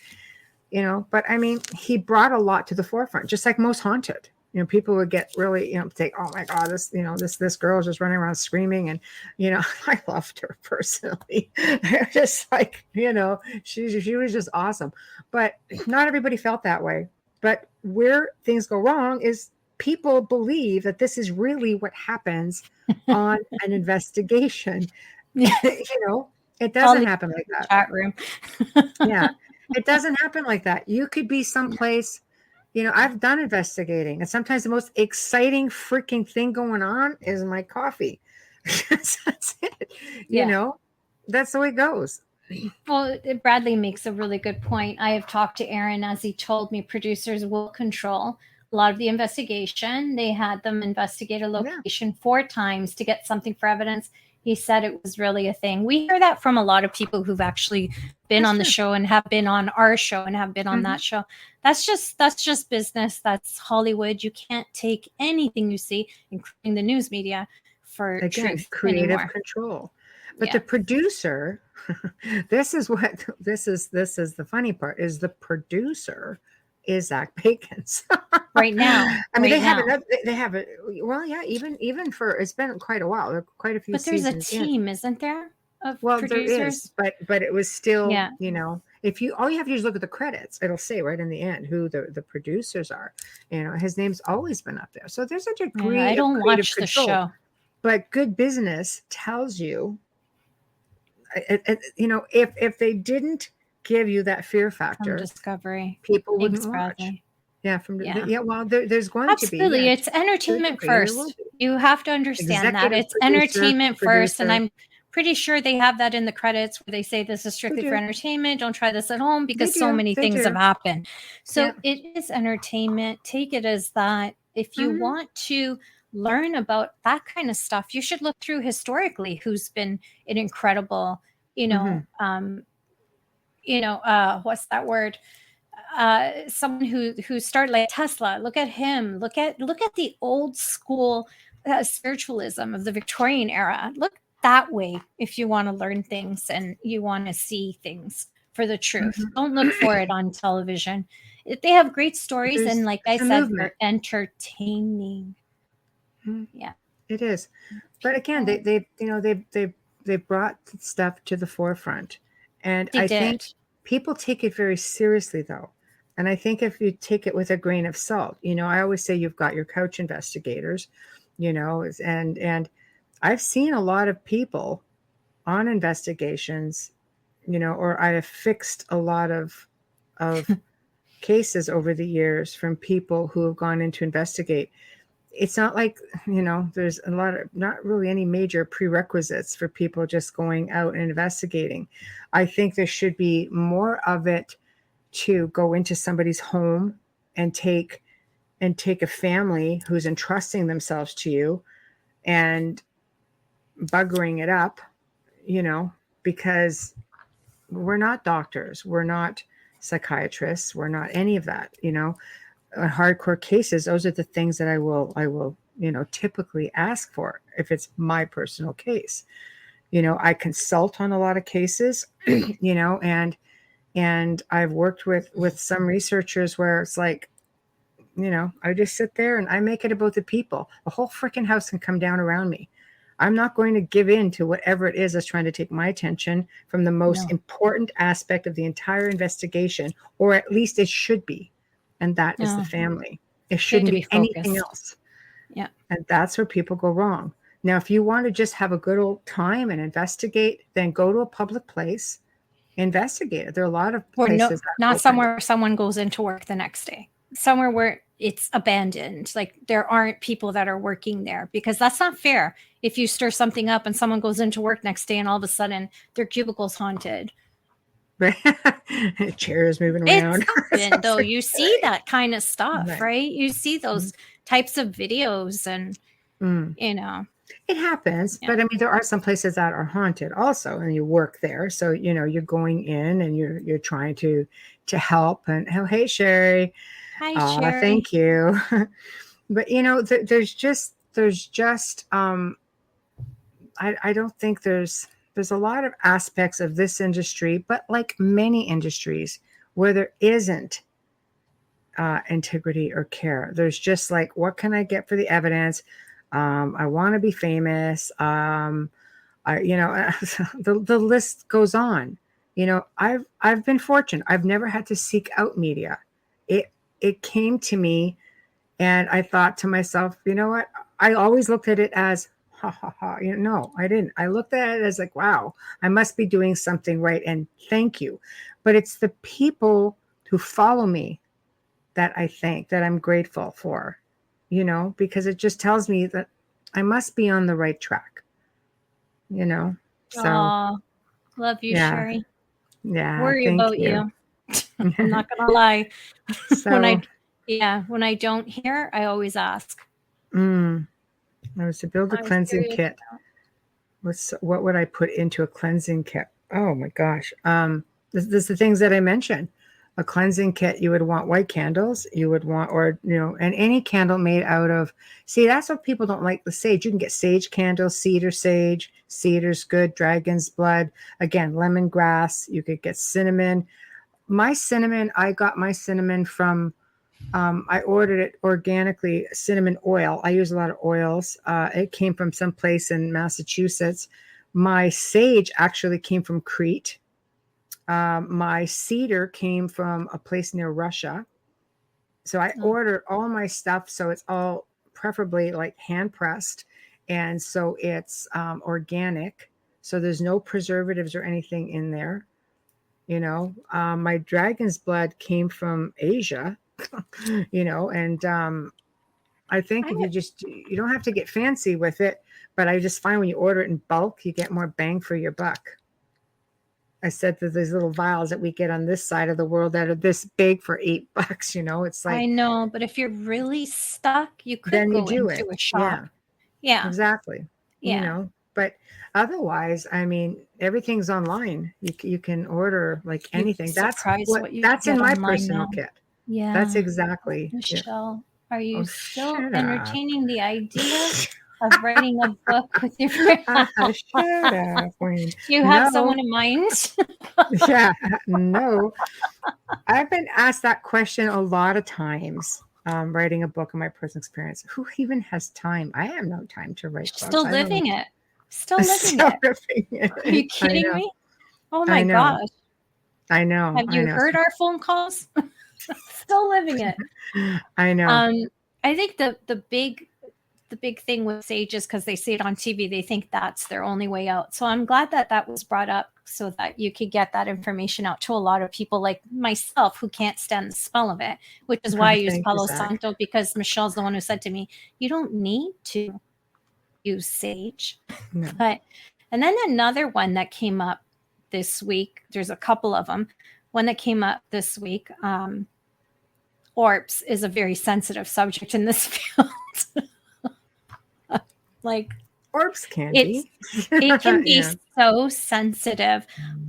Speaker 3: but I mean, he brought a lot to the forefront, just like Most Haunted. People would get really, think, oh my God, this girl is just running around screaming. And, I loved her personally. Just like, she was just awesome. But not everybody felt that way. But where things go wrong is people believe that this is really what happens on an investigation. It doesn't happen like that.
Speaker 2: Chat room.
Speaker 3: Yeah, it doesn't happen like that. You could be someplace. I've done investigating, and sometimes the most exciting freaking thing going on is my coffee. That's it. That's the way it goes.
Speaker 2: Well, Bradley makes a really good point. I have talked to Aaron, as he told me, producers will control a lot of the investigation. They had them investigate a location 4 times to get something for evidence. He said it was really a thing. We hear that from a lot of people who've actually been on the show and have been on our show and have been on that show. That's just business. That's Hollywood. You can't take anything you see, including the news media, for truth
Speaker 3: creative
Speaker 2: anymore.
Speaker 3: Control. But the producer, this is the funny part, is the producer is Zach Bacon's
Speaker 2: right now.
Speaker 3: I mean, they have it. Well, yeah, even for, it's been quite a while. There are quite a few.
Speaker 2: But there's a team, isn't there? Of producers?
Speaker 3: There is, but it was still, if you, all you have to do is look at the credits. It'll say right in the end who the producers are. His name's always been up there. So there's a degree.
Speaker 2: I don't watch the show,
Speaker 3: but good business tells you. If they didn't give you that fear factor,
Speaker 2: from Discovery,
Speaker 3: people wouldn't watch. Well, there's going to be.
Speaker 2: Absolutely, it's entertainment first. You have to understand that it's entertainment first, and I'm pretty sure they have that in the credits where they say this is strictly for entertainment. Don't try this at home, because so many things have happened. So it is entertainment. Take it as that. If you want to learn about that kind of stuff, you should look through historically who's been an incredible, what's that word? Someone who started like Tesla. Look at him. Look at the old school spiritualism of the Victorian era. Look that way if you want to learn things and you want to see things for the truth. Don't look for it on television. They have great stories, and like I said, they're entertaining. Yeah,
Speaker 3: it is. But again, they brought stuff to the forefront, and I think people take it very seriously, though. And I think if you take it with a grain of salt, I always say you've got your couch investigators, and I've seen a lot of people on investigations, or I have fixed a lot of cases over the years from people who have gone in to investigate. It's not like, there's a lot of, not really any major prerequisites for people just going out and investigating. I think there should be more of it to go into somebody's home and take a family who's entrusting themselves to you and buggering it up, because we're not doctors, we're not psychiatrists, we're not any of that. Hardcore cases, those are the things that I will typically ask for if it's my personal case. I consult on a lot of cases, and I've worked with some researchers where it's like, I just sit there and I make it about the people. The whole freaking house can come down around me. I'm not going to give in to whatever it is that's trying to take my attention from the most important aspect of the entire investigation, or at least it should be. And that is the family. It shouldn't be anything else.
Speaker 2: Yeah.
Speaker 3: And that's where people go wrong. Now, if you want to just have a good old time and investigate, then go to a public place, investigate it. There are a lot of places.
Speaker 2: Not somewhere where someone goes into work the next day. Somewhere where it's abandoned. Like there aren't people that are working there, because that's not fair. If you stir something up and someone goes into work next day and all of a sudden their cubicle's haunted.
Speaker 3: Chairs moving around.
Speaker 2: Though you see that kind of stuff, right? You see those types of videos and,
Speaker 3: It happens, but I mean, there are some places that are haunted also, and you work there. So, you're going in and you're trying to help. And, oh, hey, Sherry.
Speaker 2: Hi, Sherry.
Speaker 3: Thank you. But, there's just, I don't think there's a lot of aspects of this industry, but like many industries where there isn't integrity or care. There's just like, what can I get for the evidence? I want to be famous. The list goes on. I've been fortunate. I've never had to seek out media. It came to me, and I thought to myself, you know what? I always looked at it as, ha ha ha. No, I didn't. I looked at it as like, wow, I must be doing something right, and thank you. But it's the people who follow me that I thank, that I'm grateful for. Because it just tells me that I must be on the right track, So,
Speaker 2: love you, Sherry.
Speaker 3: Yeah.
Speaker 2: Worry about you. I'm not going to lie.
Speaker 3: So,
Speaker 2: when I don't hear, I always ask.
Speaker 3: I was to build a cleansing kit. What would I put into a cleansing kit? Oh my gosh. This is the things that I mentioned. A cleansing kit, you would want white candles, you would want, and any candle made out of, see, that's what people don't like, the sage. You can get sage candles, cedar sage, cedar's good, dragon's blood, again, lemongrass, you could get cinnamon. I got my cinnamon from, I ordered it organically, cinnamon oil. I use a lot of oils. It came from some place in Massachusetts. My sage actually came from Crete. My cedar came from a place near Russia. So I ordered all my stuff. So it's all preferably like hand pressed. And so it's organic. So there's no preservatives or anything in there. My dragon's blood came from Asia, and I think you don't have to get fancy with it, but I just find when you order it in bulk, you get more bang for your buck. I said that these little vials that we get on this side of the world that are this big for $8, it's like,
Speaker 2: I know, but if you're really stuck, you could go into a shop. Yeah,
Speaker 3: exactly. But otherwise, I mean, everything's online. You can order like anything. That's in my personal kit.
Speaker 2: Yeah,
Speaker 3: that's exactly.
Speaker 2: Michelle, are you still entertaining the idea of writing a book with your friend?
Speaker 3: Shut up, Wayne.
Speaker 2: You have someone in mind?
Speaker 3: Yeah, no. I've been asked that question a lot of times. Writing a book on my personal experience. Who even has time? I have no time to write books.
Speaker 2: Still living it. Are you kidding me? Oh my gosh.
Speaker 3: I know.
Speaker 2: Have you heard our phone calls? Still living it.
Speaker 3: I know.
Speaker 2: I think the big thing with sage is because they see it on TV, they think that's their only way out. So I'm glad that was brought up so that you could get that information out to a lot of people like myself who can't stand the smell of it, which is why I use
Speaker 3: Thank you,
Speaker 2: Palo
Speaker 3: Zach.
Speaker 2: Santo, because Michelle's the one who said to me, you don't need to use sage.
Speaker 3: No.
Speaker 2: And then another one that came up this week, there's a couple of them. One that came up this week, orbs is a very sensitive subject in this field. Like
Speaker 3: Orbs can be.
Speaker 2: It can be
Speaker 3: Yeah.
Speaker 2: so sensitive.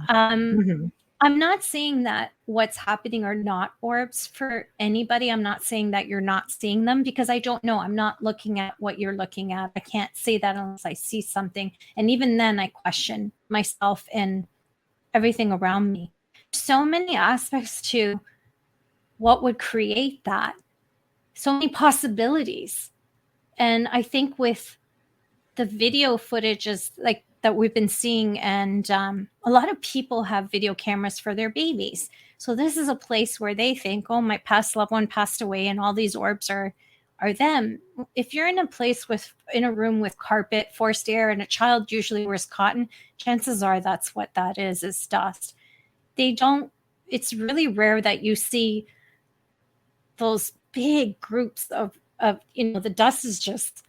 Speaker 3: Mhm.
Speaker 2: I'm not saying that what's happening are not orbs for anybody. I'm not saying that you're not seeing them because I don't know. I'm not looking at what you're looking at. I can't say that unless I see something. And even then I question myself and everything around me. So many aspects to what would create that. So many possibilities. And I think with the video footage is like that we've been seeing, and a lot of people have video cameras for their babies. So this is a place where they think, oh, my past loved one passed away and all these orbs are them. If you're in a place in a room with carpet, forced air, and a child usually wears cotton, chances are that's what that is dust. It's really rare that you see those big groups of the dust is just.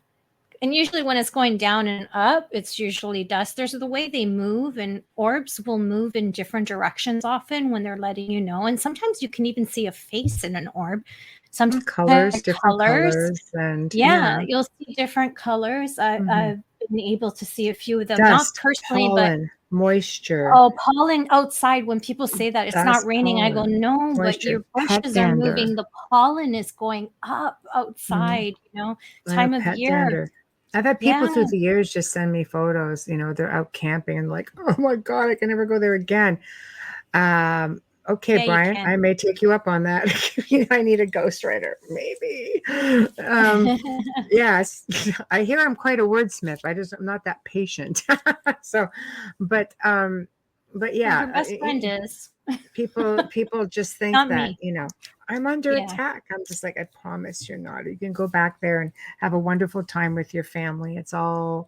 Speaker 2: And usually when it's going down and up, it's usually dust. There's the way they move, and orbs will move in different directions often when they're letting you know. And sometimes you can even see a face in an orb. Some
Speaker 3: Colors, different colors, and
Speaker 2: you'll see different colors. I've been able to see a few of them,
Speaker 3: dust,
Speaker 2: not personally,
Speaker 3: pollen, moisture.
Speaker 2: Oh, pollen outside. When people say that it's not raining,
Speaker 3: pollen,
Speaker 2: I go, no,
Speaker 3: moisture,
Speaker 2: but your
Speaker 3: pet
Speaker 2: bushes
Speaker 3: dander.
Speaker 2: are moving. The pollen is going up outside, time of year.
Speaker 3: Dander. I've had people through the years just send me photos, they're out camping and like, oh my God, I can never go there again. Okay, Brian, I may take you up on that. I need a ghostwriter, maybe. Yes, I hear I'm quite a wordsmith. I'm not that patient. So, but yeah,
Speaker 2: your best friend is.
Speaker 3: People just think
Speaker 2: Not
Speaker 3: that,
Speaker 2: me.
Speaker 3: I'm under attack. I'm just like, I promise you're not. You can go back there and have a wonderful time with your family. It's all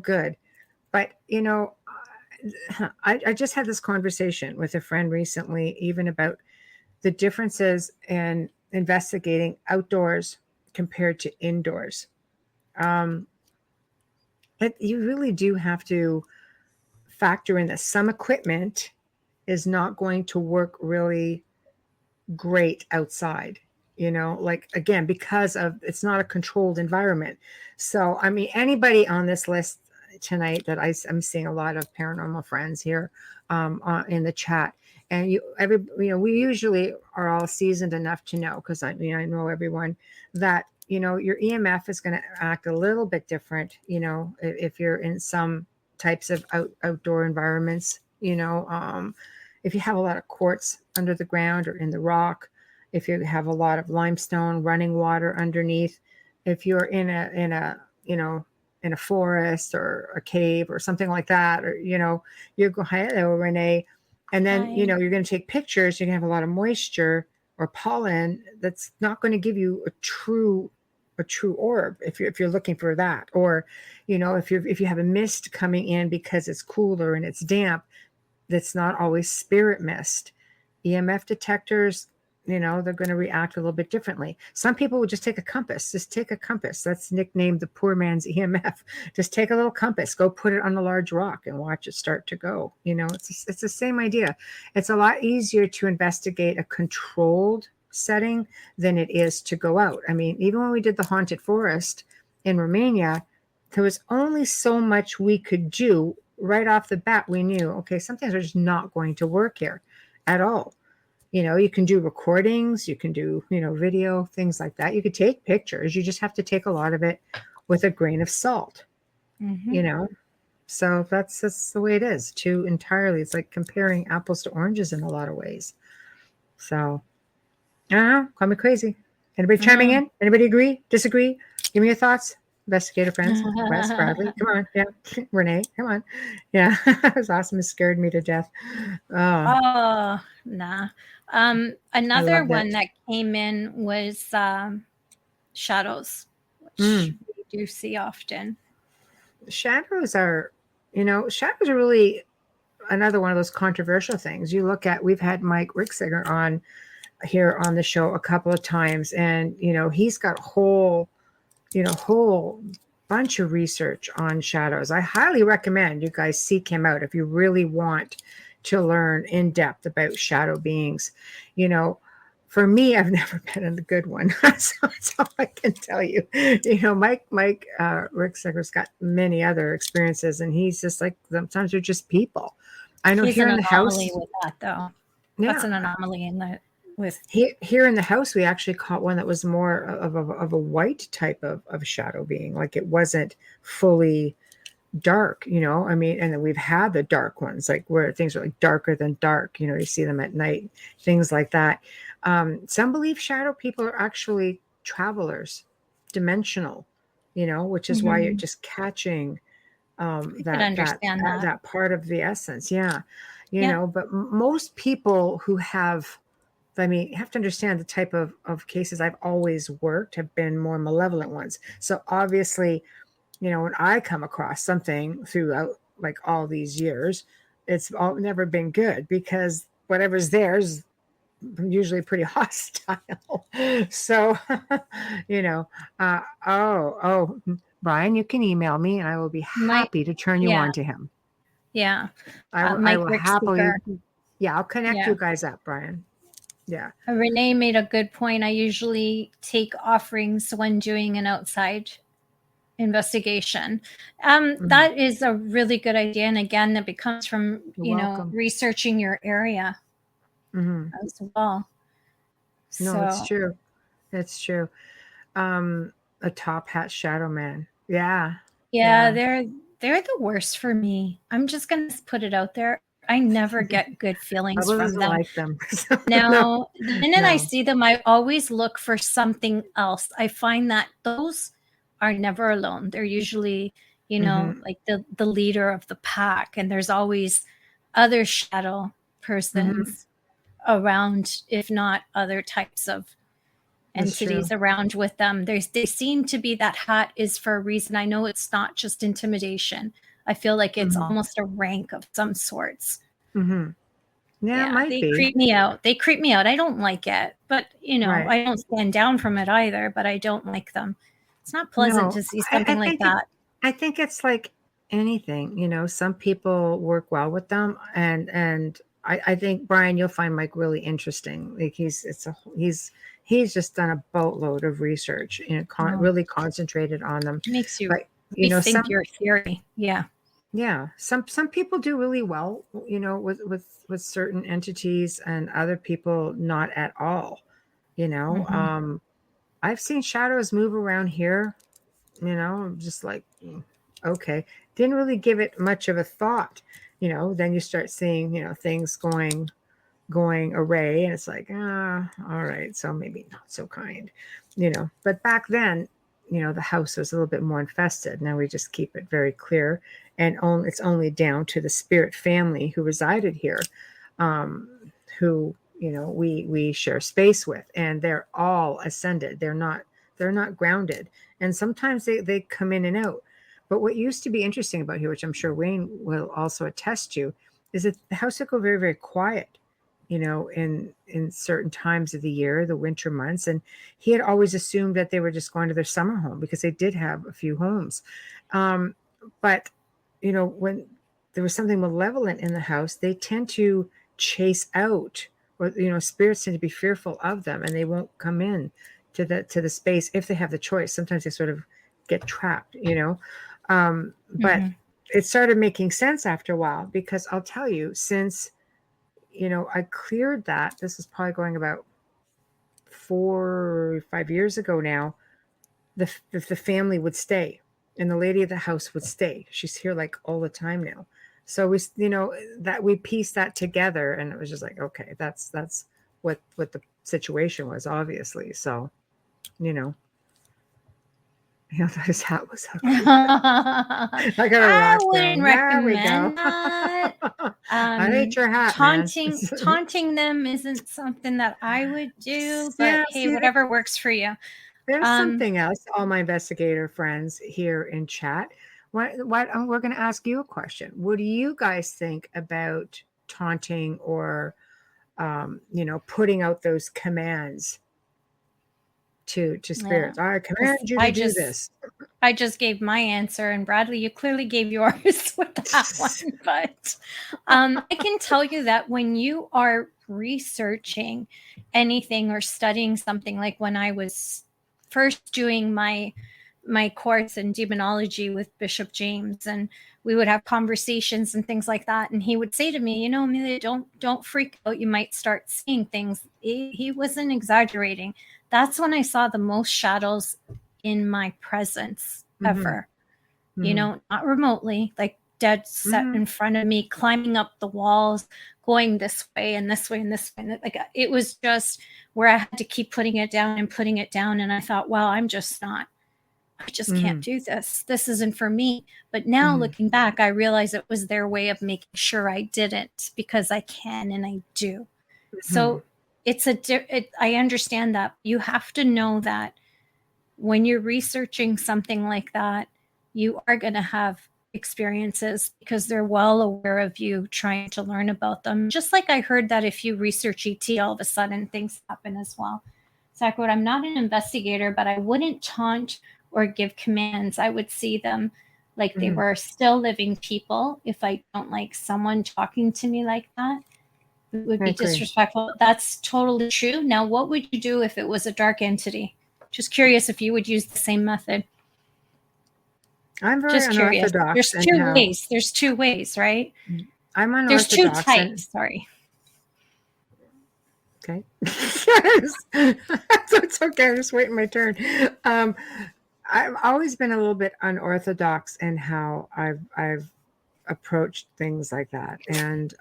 Speaker 3: good. But, I just had this conversation with a friend recently, even about the differences in investigating outdoors compared to indoors. You really do have to factor in that some equipment is not going to work really great outside, like, again, because of it's not a controlled environment. So, I mean, anybody on this list tonight that I'm seeing a lot of paranormal friends here in the chat, and we usually are all seasoned enough to know, because I know everyone, that your EMF is going to act a little bit different, if you're in some types of outdoor environments, if you have a lot of quartz under the ground or in the rock, if you have a lot of limestone running water underneath, if you're in a forest or a cave or something like that, or you go, hello Renee, and then
Speaker 2: Hi.
Speaker 3: you're going to take pictures, you're going to have a lot of moisture or pollen that's not going to give you a true orb if you're looking for that. Or if you have a mist coming in because it's cooler and it's damp, that's not always spirit mist. EMF detectors, they're going to react a little bit differently. Some people would just take a compass. That's nicknamed the poor man's EMF. Just take a little compass, go put it on a large rock and watch it start to go. It's the same idea. It's a lot easier to investigate a controlled setting than it is to go out. I mean, even when we did the haunted forest in Romania, there was only so much we could do. Right off the bat, we knew, okay, some things are just not going to work here at all. You can do recordings, you can do, video, things like that. You could take pictures. You just have to take a lot of it with a grain of salt, So that's the way it is too, entirely. It's like comparing apples to oranges in a lot of ways. So, I don't know, call me crazy. Anybody chiming in? Anybody agree? Disagree? Give me your thoughts. investigator friends. Wes, Bradley, come on. Yeah. Renee, come on. Yeah. It was awesome. It scared me to death. Oh,
Speaker 2: Oh, nah.
Speaker 3: I
Speaker 2: Another
Speaker 3: loved
Speaker 2: one
Speaker 3: it.
Speaker 2: that came in was shadows, which
Speaker 3: Mm.
Speaker 2: we do see often.
Speaker 3: Shadows are, shadows are really another one of those controversial things. You look at, we've had Mike Rixiger on here on the show a couple of times, and he's got whole bunch of research on shadows. I highly recommend you guys seek him out if you really want to learn in depth about shadow beings. For me, I've never been in the good one. So that's all I can tell you. Mike Rixiger's got many other experiences, and he's just like, sometimes they're just people. I know
Speaker 2: He's
Speaker 3: here
Speaker 2: an
Speaker 3: in the house.
Speaker 2: anomaly with that, though.
Speaker 3: Yeah.
Speaker 2: That's an anomaly in that with
Speaker 3: Here in the house, we actually caught one that was more of a white type of shadow being. Like, it wasn't fully dark, I mean, and then we've had the dark ones, like where things are like darker than dark, you see them at night, things like that. Some believe shadow people are actually travelers, dimensional, which is why you're just catching
Speaker 2: I could
Speaker 3: that
Speaker 2: understand that.
Speaker 3: that part of the essence. Yeah.
Speaker 2: Yeah.
Speaker 3: But most people who have, I mean, you have to understand the type of cases I've always worked have been more malevolent ones. So obviously, when I come across something throughout like all these years, it's never been good, because whatever's there is usually pretty hostile. So, Brian, you can email me and I will be
Speaker 2: Mike,
Speaker 3: happy to turn you
Speaker 2: yeah,
Speaker 3: on to him.
Speaker 2: yeah.
Speaker 3: I
Speaker 2: Mike
Speaker 3: will happily.
Speaker 2: Rixiger.
Speaker 3: Yeah, I'll connect
Speaker 2: Yeah.
Speaker 3: you guys up, Brian. Yeah.
Speaker 2: Renee made a good point. I usually take offerings when doing an outside investigation. That is a really good idea. And again, that becomes from,
Speaker 3: You're welcome.
Speaker 2: researching your area as well.
Speaker 3: No, it's
Speaker 2: So,
Speaker 3: true. It's true. A top hat shadow man. Yeah.
Speaker 2: yeah, they're the worst for me. I'm just going to put it out there. I never get good feelings
Speaker 3: Bubba
Speaker 2: from
Speaker 3: doesn't
Speaker 2: them.
Speaker 3: like them.
Speaker 2: Now, the minute I
Speaker 3: No.
Speaker 2: see them, I always look for something else. I find that those are never alone. They're usually, like the leader of the pack, and there's always other shadow persons around, if not other types of
Speaker 3: That's
Speaker 2: entities
Speaker 3: true.
Speaker 2: around with them. They seem to be, that hat is for a reason. I know it's not just intimidation. I feel like it's almost a rank of some sorts.
Speaker 3: Yeah, it might
Speaker 2: They
Speaker 3: be.
Speaker 2: creep me out. I don't like it, but
Speaker 3: Right.
Speaker 2: I don't stand down from it either, but I don't like them. It's not pleasant to see something like that.
Speaker 3: I think it's like anything, some people work well with them, and I think, Brian, you'll find Mike really interesting. Like, he's just done a boatload of research, really concentrated on them.
Speaker 2: It makes you
Speaker 3: But
Speaker 2: rethink your theory. Yeah.
Speaker 3: Yeah, some people do really well, with certain entities, and other people not at all. I've seen shadows move around here, just like, okay, didn't really give it much of a thought. Then you start seeing, things going array, and it's like, all right, so maybe not so kind. But back then, the house was a little bit more infested. Now we just keep it very clear, and it's only down to the spirit family who resided here, who we share space with, and they're all ascended. They're not grounded, and sometimes they come in and out. But what used to be interesting about here, which I'm sure Wayne will also attest to, is that the house would go very, very quiet, in certain times of the year, the winter months. And he had always assumed that they were just going to their summer home, because they did have a few homes. But, when there was something malevolent in the house, they tend to chase out, or, spirits tend to be fearful of them, and they won't come in to the space if they have the choice. Sometimes they sort of get trapped, but it started making sense after a while, because I'll tell you, since I cleared that. This is probably going about 4 or 5 years ago now. The family would stay, and the lady of the house would stay. She's here like all the time now. So we, that we pieced that together, and it was just like, okay, that's what the situation was, obviously. So, He thought his hat was ugly.
Speaker 2: I
Speaker 3: I got a rash
Speaker 2: wouldn't
Speaker 3: going. There we go.
Speaker 2: recommend that.
Speaker 3: I hate your hat, man.
Speaker 2: Taunting them isn't something that I would do, but
Speaker 3: Yeah,
Speaker 2: hey,
Speaker 3: see,
Speaker 2: whatever works for you.
Speaker 3: there's something else, all my investigator friends here in chat. We're going to ask you a question. What do you guys think about taunting or, putting out those commands to spirits? I command you to do this.
Speaker 2: I just gave my answer, and Bradley, you clearly gave yours with that one. But I can tell you that when you are researching anything or studying something, like when I was first doing my course in demonology with Bishop James, and we would have conversations and things like that, and he would say to me, Amelia, don't freak out, you might start seeing things. He wasn't exaggerating. That's when I saw the most shadows in my presence ever. Not remotely, like dead set in front of me, climbing up the walls, going this way and this way and this way. Like, it was just where I had to keep putting it down. And I thought, wow, I just can't do this. This isn't for me. But now looking back, I realize it was their way of making sure I didn't, because I can and I do. So I understand that. You have to know that when you're researching something like that, you are going to have experiences, because they're well aware of you trying to learn about them. Just like I heard that if you research ET, all of a sudden things happen as well. Zach wrote, I'm not an investigator, but I wouldn't taunt or give commands. I would see them like they were still living people. If I don't like someone talking to me like that, it would be disrespectful. That's totally true. Now, what would you do if it was a dark entity? Just curious if you would use the same method.
Speaker 3: I'm very
Speaker 2: just curious.
Speaker 3: unorthodox.
Speaker 2: There's two ways. There's two ways, right?
Speaker 3: I'm unorthodox.
Speaker 2: There's two types. Sorry.
Speaker 3: Okay. It's okay. I'm just waiting my turn. I've always been a little bit unorthodox in how I've approached things like that, and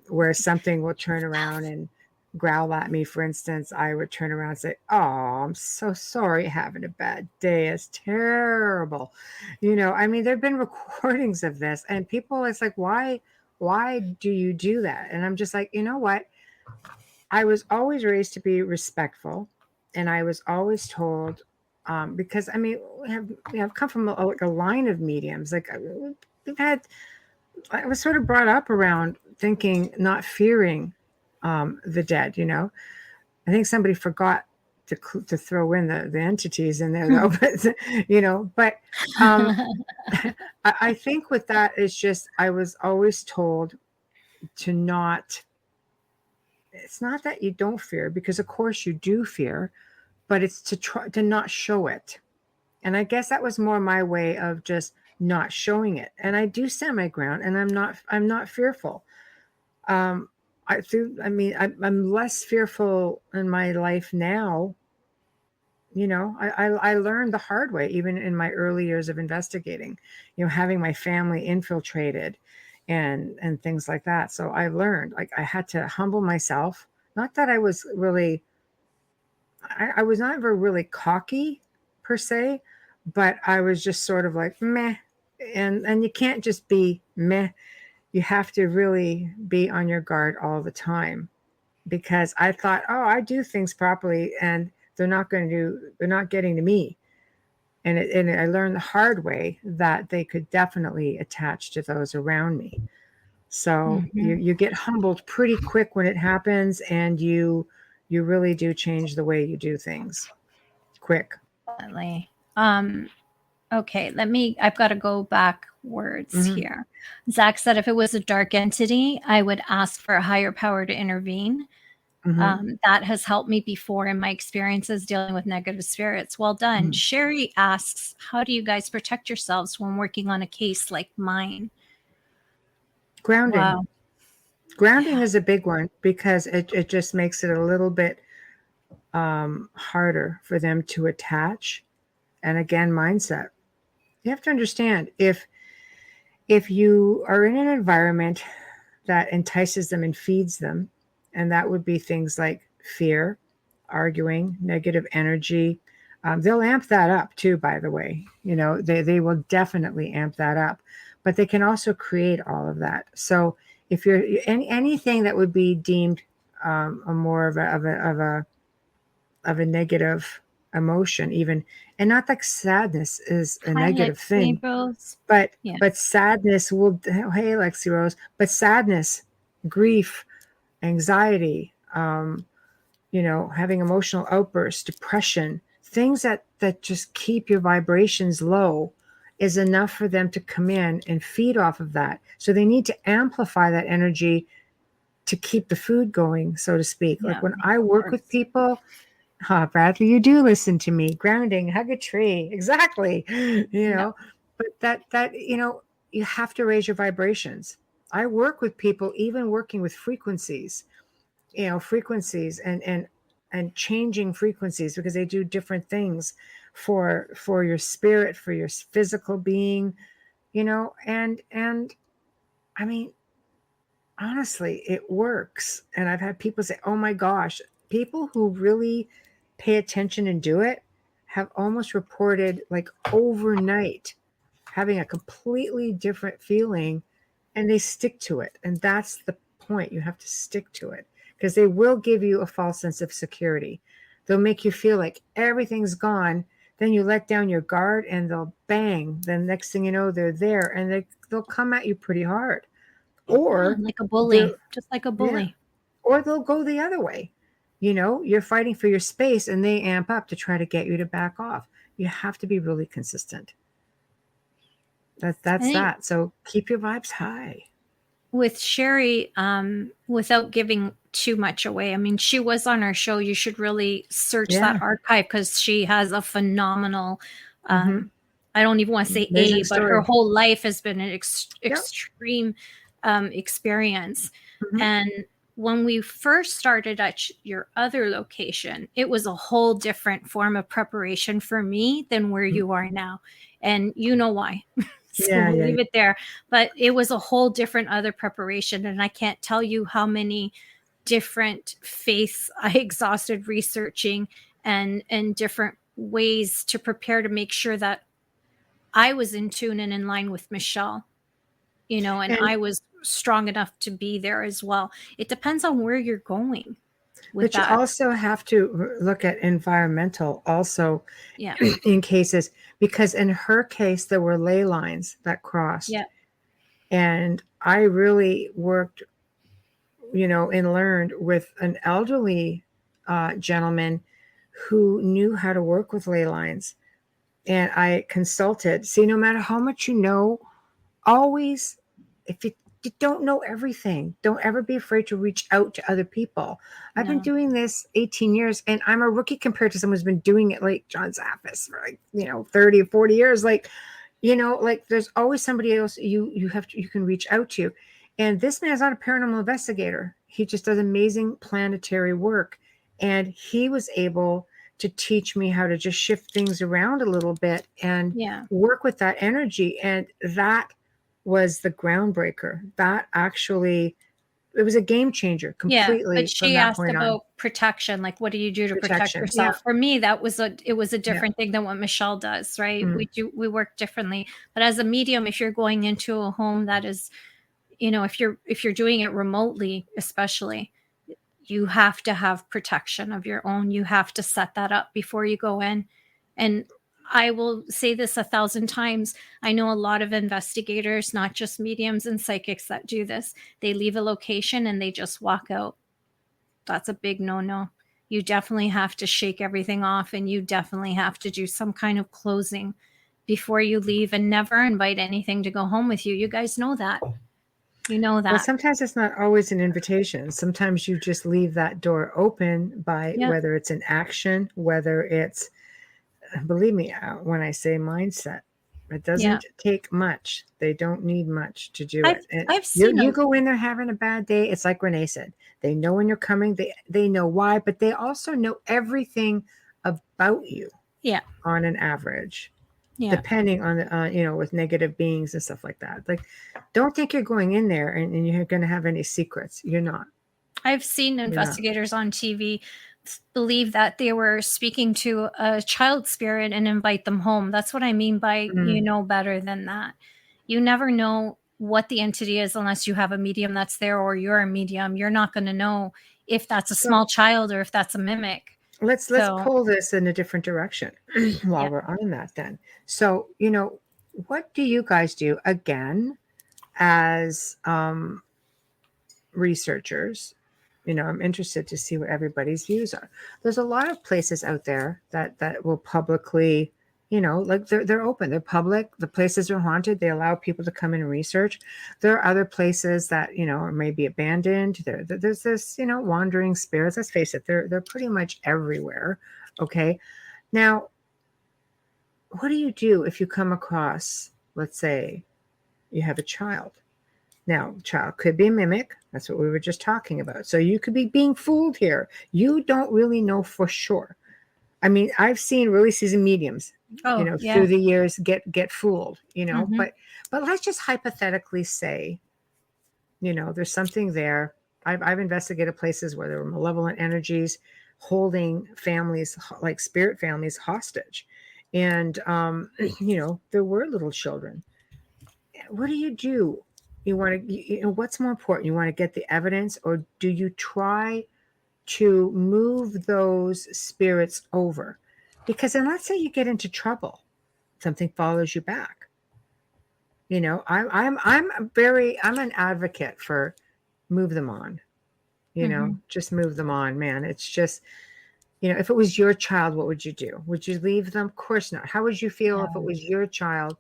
Speaker 3: where something will turn around and growl at me. For instance, I would turn around and say, "Oh, I'm so sorry, having a bad day. It's terrible." There've been recordings of this, and people, it's like, why do you do that? And I'm just like, you know what? I was always raised to be respectful, and I was always told, because we have come from a line of mediums. Like I was sort of brought up around thinking, not fearing the dead. I think somebody forgot to throw in the entities in there, though. But I think with that, it's just I was always told to not. It's not that you don't fear, because of course you do fear, but it's to try to not show it. And I guess that was more my way of just not showing it. And I do stand my ground, and I'm not fearful. I'm less fearful in my life now. I learned the hard way, even in my early years of investigating, having my family infiltrated and things like that. So I learned, like, I had to humble myself. Not that I was really, I was never really cocky per se, but I was just sort of like, meh. And you can't just be meh. You have to really be on your guard all the time, because I thought, oh, I do things properly, and they're not getting to me. And I learned the hard way that they could definitely attach to those around me. So you get humbled pretty quick when it happens, and you really do change the way you do things quick.
Speaker 2: Definitely. Okay, I've got to go backwards here. Zach said, if it was a dark entity, I would ask for a higher power to intervene. That has helped me before in my experiences dealing with negative spirits. Well done. Sherry asks, how do you guys protect yourselves when working on a case like mine?
Speaker 3: Grounding.
Speaker 2: Wow.
Speaker 3: Grounding is a big one, because it just makes it a little bit harder for them to attach. And again, mindset. You have to understand, if you are in an environment that entices them and feeds them, and that would be things like fear, arguing, negative energy, They'll amp that up too, by the way. They will definitely amp that up, but they can also create all of that. So if you're anything that would be deemed a more of a negative emotion, even, and not like sadness is a
Speaker 2: Hi,
Speaker 3: negative
Speaker 2: Lexi
Speaker 3: thing,
Speaker 2: Rose.
Speaker 3: but
Speaker 2: Yeah.
Speaker 3: sadness will. Hey, Lexi Rose. But sadness, grief, anxiety, having emotional outbursts, depression, things that just keep your vibrations low, is enough for them to come in and feed off of that. So they need to amplify that energy to keep the food going, so to speak.
Speaker 2: Yeah,
Speaker 3: Like when
Speaker 2: of
Speaker 3: I work with
Speaker 2: course.
Speaker 3: people, Bradley, you do listen to me. Grounding, hug a tree. Exactly. But that you have to raise your vibrations. I work with people, even working with frequencies, frequencies and changing frequencies, because they do different things for your spirit, for your physical being, and I mean, honestly, it works. And I've had people say, oh my gosh, people who really pay attention and do it have almost reported like overnight having a completely different feeling, and they stick to it. And that's the point. You have to stick to it, because they will give you a false sense of security. They'll make you feel like everything's gone. Then you let down your guard and they'll bang. The next thing you know, they're there, and they'll come at you pretty hard. Or
Speaker 2: Like a bully,
Speaker 3: they're
Speaker 2: just like a
Speaker 3: yeah,
Speaker 2: bully.
Speaker 3: or they'll go the other way. You're fighting for your space and they amp up to try to get you to back off. You have to be really consistent.
Speaker 2: I
Speaker 3: That's
Speaker 2: think
Speaker 3: that. So keep your vibes high.
Speaker 2: with Sherry, without giving too much away, I mean, she was on our show. You should really search
Speaker 3: Yeah.
Speaker 2: that archive, because she has a phenomenal,
Speaker 3: Mhm.
Speaker 2: I don't even want to say
Speaker 3: Amazing
Speaker 2: but her
Speaker 3: story.
Speaker 2: whole life has been an
Speaker 3: Yep.
Speaker 2: extreme experience.
Speaker 3: Mhm.
Speaker 2: And when we first started at your other location, it was a whole different form of preparation for me than where you are now. And you know why. So
Speaker 3: Yeah,
Speaker 2: we'll
Speaker 3: yeah.
Speaker 2: leave it there. But it was a whole different other preparation. And I can't tell you how many different faiths I exhausted researching and different ways to prepare to make sure that I was in tune and in line with Michelle, and
Speaker 3: And
Speaker 2: I was strong enough to be there as well. It depends on where you're going with
Speaker 3: but you
Speaker 2: that.
Speaker 3: also have to look at environmental also
Speaker 2: Yeah.
Speaker 3: in cases, because in her case there were ley lines that crossed.
Speaker 2: Yeah.
Speaker 3: And I really worked, and learned with an elderly gentleman who knew how to work with ley lines. And I consulted. See, no matter how much you know, always, if you don't know everything, don't ever be afraid to reach out to other people. I've been
Speaker 2: No.
Speaker 3: doing this 18 years, and I'm a rookie compared to someone who's been doing it like John Zaffis for 30 or 40 years. Like there's always somebody else you can reach out to. And this man is not a paranormal investigator. He just does amazing planetary work. And he was able to teach me how to just shift things around a little bit and work with that energy. And that was the groundbreaker. That actually, it was a game changer completely.
Speaker 2: But she
Speaker 3: from that
Speaker 2: asked
Speaker 3: point
Speaker 2: about
Speaker 3: on.
Speaker 2: protection. Like, what do you do to protect
Speaker 3: Protection,
Speaker 2: yourself?
Speaker 3: yeah.
Speaker 2: For me, it was a different thing than what Michelle does, right? We work differently. But as a medium, if you're going into a home that is, if you're doing it remotely, especially, you have to have protection of your own. You have to set that up before you go in. And I will say this 1,000 times. I know a lot of investigators, not just mediums and psychics, that do this. They leave a location and they just walk out. That's a big no-no. You definitely have to shake everything off, and you definitely have to do some kind of closing before you leave, and never invite anything to go home with you. You guys know that. You know that.
Speaker 3: Well, sometimes it's not always an invitation. Sometimes you just leave that door open by whether it's an action, whether it's, believe me, when I say mindset, it doesn't take much. They don't need much to do it. And
Speaker 2: I've seen
Speaker 3: you go in there having a bad day. It's like Renee said, they know when you're coming. They know why, but they also know everything about you.
Speaker 2: Yeah.
Speaker 3: On an average.
Speaker 2: Yeah.
Speaker 3: Depending on the, with negative beings and stuff like that. Like, don't think you're going in there and you're going to have any secrets. You're not.
Speaker 2: I've seen investigators on TV believe that they were speaking to a child spirit and invite them home. That's what I mean by you know better than that. You never know what the entity is unless you have a medium that's there or you're a medium. You're not going to know if that's a small child or if that's a mimic.
Speaker 3: Let's
Speaker 2: So-
Speaker 3: pull this in a different direction while
Speaker 2: Yeah.
Speaker 3: we're on that then. So, what do you guys do again as researchers? I'm interested to see what everybody's views are. There's a lot of places out there that will publicly, like they're open, they're public. The places are haunted. They allow people to come in and research. There are other places that are maybe abandoned. There's this wandering spirits. Let's face it, they're pretty much everywhere. Okay, now what do you do if you come across, let's say, you have a child? Now, child could be a mimic. That's what we were just talking about. So you could be being fooled here. You don't really know for sure. I mean, I've seen really seasoned mediums, through the years get fooled, but let's just hypothetically say, there's something there. I've investigated places where there were malevolent energies holding families, like spirit families, hostage. And, there were little children. What do you do? You want to, what's more important? You want to get the evidence, or do you try to move those spirits over? Because then let's say you get into trouble, something follows you back. I'm an advocate for move them on, just move them on, man. It's just, if it was your child, what would you do? Would you leave them? Of course not. How would you feel if it was your child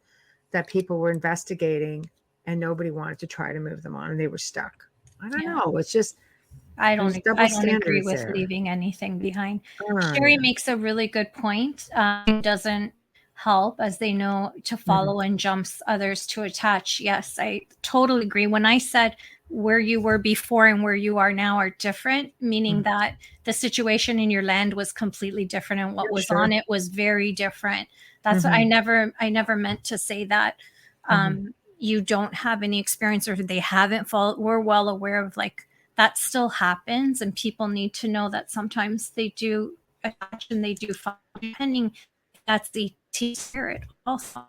Speaker 3: that people were investigating and nobody wanted to try to move them on and they were stuck? I don't know. It's just,
Speaker 2: I don't agree with
Speaker 3: there.
Speaker 2: leaving anything behind.
Speaker 3: Oh,
Speaker 2: Sherry makes a really good point. It doesn't help, as they know, to follow and jumps others to attach. Yes, I totally agree. When I said where you were before and where you are now are different, meaning that the situation in your land was completely different and what was on it was very different. That's what I never meant to say that you don't have any experience or they haven't followed. We're well aware of that still happens, and people need to know that sometimes they do attach and they do follow, depending if that's the T spirit also.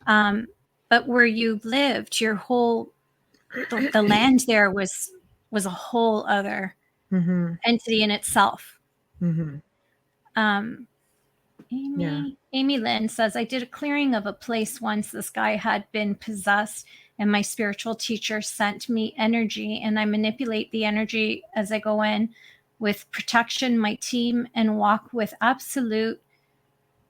Speaker 2: But where you lived, your whole the land there was a whole other entity in itself. Amy Lynn says, I did a clearing of a place once. This guy had been possessed, and my spiritual teacher sent me energy, and I manipulate the energy as I go in with protection, my team, and walk with absolute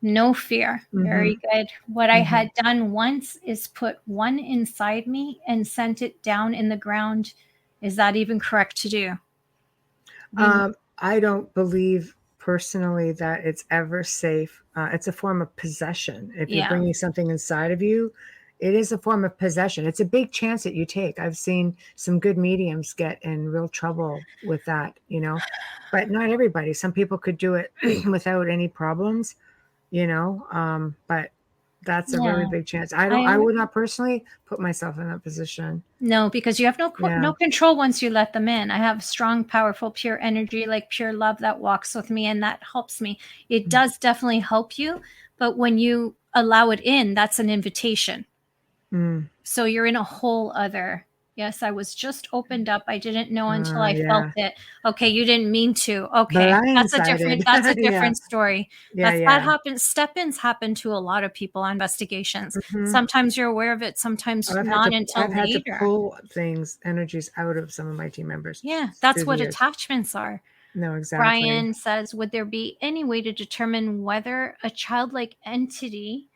Speaker 2: no fear. Very good. What I had done once is put one inside me and sent it down in the ground. Is that even correct to do?
Speaker 3: I don't believe personally that it's ever safe. It's a form of possession. If you're bringing something inside of you, it is a form of possession. It's a big chance that you take. I've seen some good mediums get in real trouble with that, but not everybody. Some people could do it without any problems, but that's a really big chance. I would not personally put myself in that position.
Speaker 2: No, because you have no control once you let them in. I have strong, powerful, pure energy, like pure love that walks with me, and that helps me. It does definitely help you, but when you allow it in, that's an invitation. So you're in a whole other. Yes, I was just opened up. I didn't know until I felt it. Okay, you didn't mean to. Okay, that's a different story. That happens. Step-ins happen to a lot of people on investigations. Sometimes you're aware of it, sometimes not until later.
Speaker 3: I've had to pull energies out of some of my team members.
Speaker 2: Yeah, that's what attachments are.
Speaker 3: No, exactly.
Speaker 2: Brian says, would there be any way to determine whether a childlike entity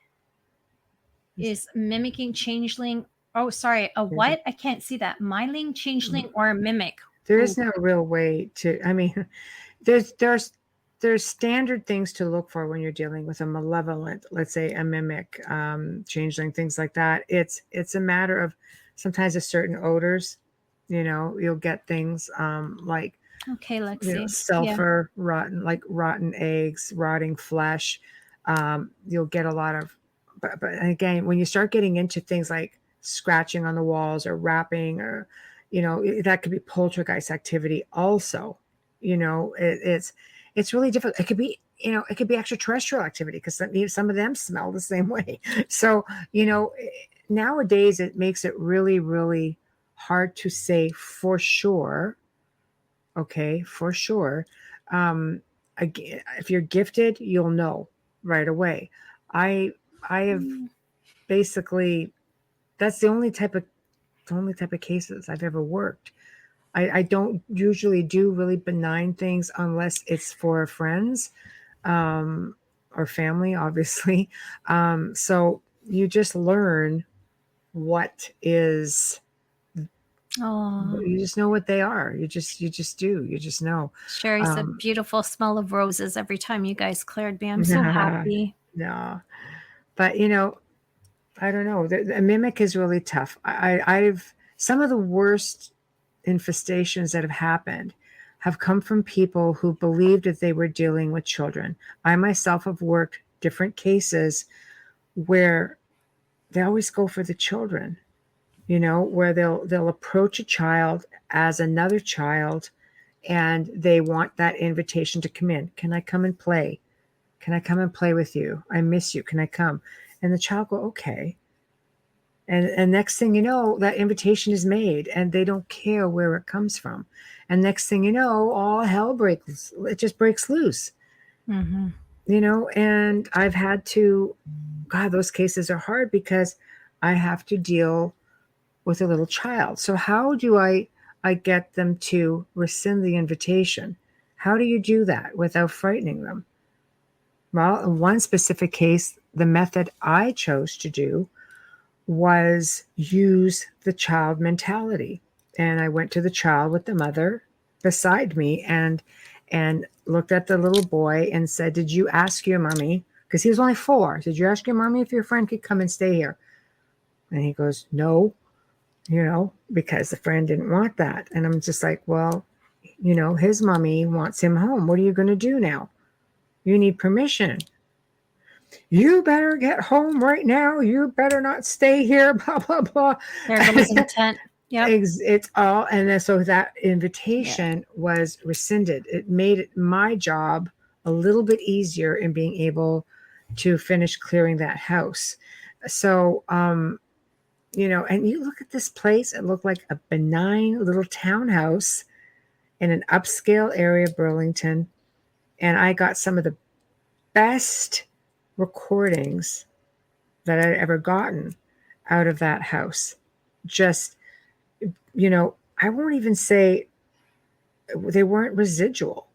Speaker 2: is mimicking changeling? Oh, sorry. A what? I can't see that. Myling, changeling, or a mimic?
Speaker 3: There is no real way to. I mean, there's standard things to look for when you're dealing with a malevolent, let's say a mimic, changeling, things like that. It's a matter of sometimes a certain odors. You'll get things like
Speaker 2: let's see.
Speaker 3: Sulfur, rotten eggs, rotting flesh. You'll get a lot of. But again, when you start getting into things like scratching on the walls or rapping, or that could be poltergeist activity also. It's it's really difficult. It could be, it could be extraterrestrial activity because some of them smell the same way. So, nowadays it makes it really, really hard to say for sure. Okay, for sure. Again, if you're gifted, you'll know right away. I have basically, that's the only type of cases I've ever worked. I don't usually do really benign things unless it's for friends, or family, obviously. So you just learn what is.
Speaker 2: Oh,
Speaker 3: You just know what they are. You just do. You just know.
Speaker 2: Sherry said, beautiful smell of roses every time you guys cleared me. I'm so happy.
Speaker 3: No, but I don't know. The mimic is really tough. I've some of the worst infestations that have happened have come from people who believed that they were dealing with children. I myself have worked different cases where they always go for the children, where they'll approach a child as another child and they want that invitation to come in. Can I come and play? Can I come and play with you? I miss you. Can I come? And the child go, okay. And next thing you know, that invitation is made and they don't care where it comes from. And next thing you know, all hell breaks. It just breaks loose.
Speaker 2: Mm-hmm.
Speaker 3: And I've had to, God, those cases are hard because I have to deal with a little child. So how do I get them to rescind the invitation? How do you do that without frightening them? Well, in one specific case, the method I chose to do was use the child mentality. And I went to the child with the mother beside me and looked at the little boy and said, did you ask your mommy? Because he was only 4. Did you ask your mommy if your friend could come and stay here? And he goes, no, because the friend didn't want that. And I'm just like, well, his mommy wants him home. What are you going to do now? You need permission. You better get home right now. You better not stay here, blah, blah, blah.
Speaker 2: There goes intent. Yeah.
Speaker 3: It's all. And then, so that invitation was rescinded. It made my job a little bit easier in being able to finish clearing that house. So, and you look at this place, it looked like a benign little townhouse in an upscale area of Burlington. And I got some of the best recordings that I'd ever gotten out of that house. Just, I won't even say they weren't residual.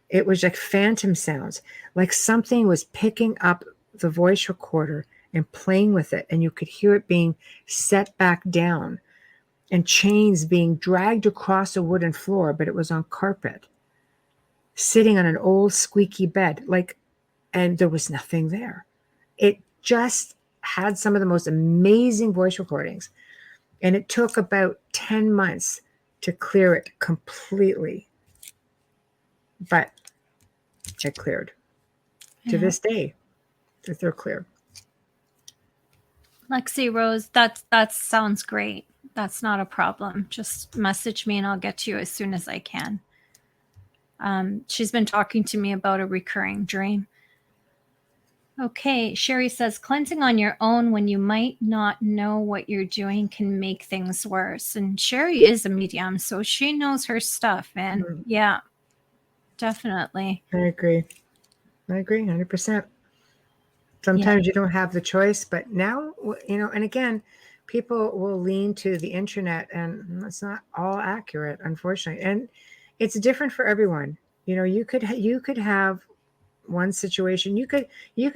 Speaker 3: It was like phantom sounds, like something was picking up the voice recorder and playing with it. And you could hear it being set back down and chains being dragged across a wooden floor, but it was on carpet, sitting on an old squeaky bed, and there was nothing there. It just had some of the most amazing voice recordings. And it took about 10 months to clear it completely. But it cleared. To this day, they're clear.
Speaker 2: Lexi Rose, that sounds great. That's not a problem. Just message me and I'll get to you as soon as I can. She's been talking to me about a recurring dream. Okay, Sherry says, cleansing on your own when you might not know what you're doing can make things worse. And Sherry is a medium, so she knows her stuff. And yeah, definitely.
Speaker 3: I agree 100%. Sometimes you don't have the choice, but now, and again, people will lean to the internet and it's not all accurate, unfortunately. And it's different for everyone. You could have one situation. You could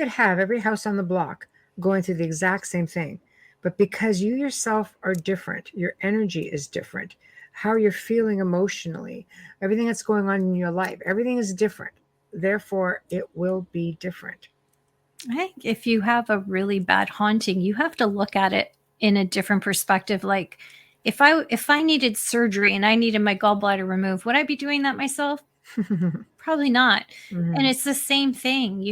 Speaker 3: have every house on the block going through the exact same thing, but because you yourself are different, your energy is different, how you're feeling emotionally, everything that's going on in your life, everything is different. Therefore, it will be different.
Speaker 2: I think if you have a really bad haunting, you have to look at it in a different perspective. Like if I needed surgery and I needed my gallbladder removed, would I be doing that myself? Probably not.
Speaker 3: Mm-hmm.
Speaker 2: And it's the same thing,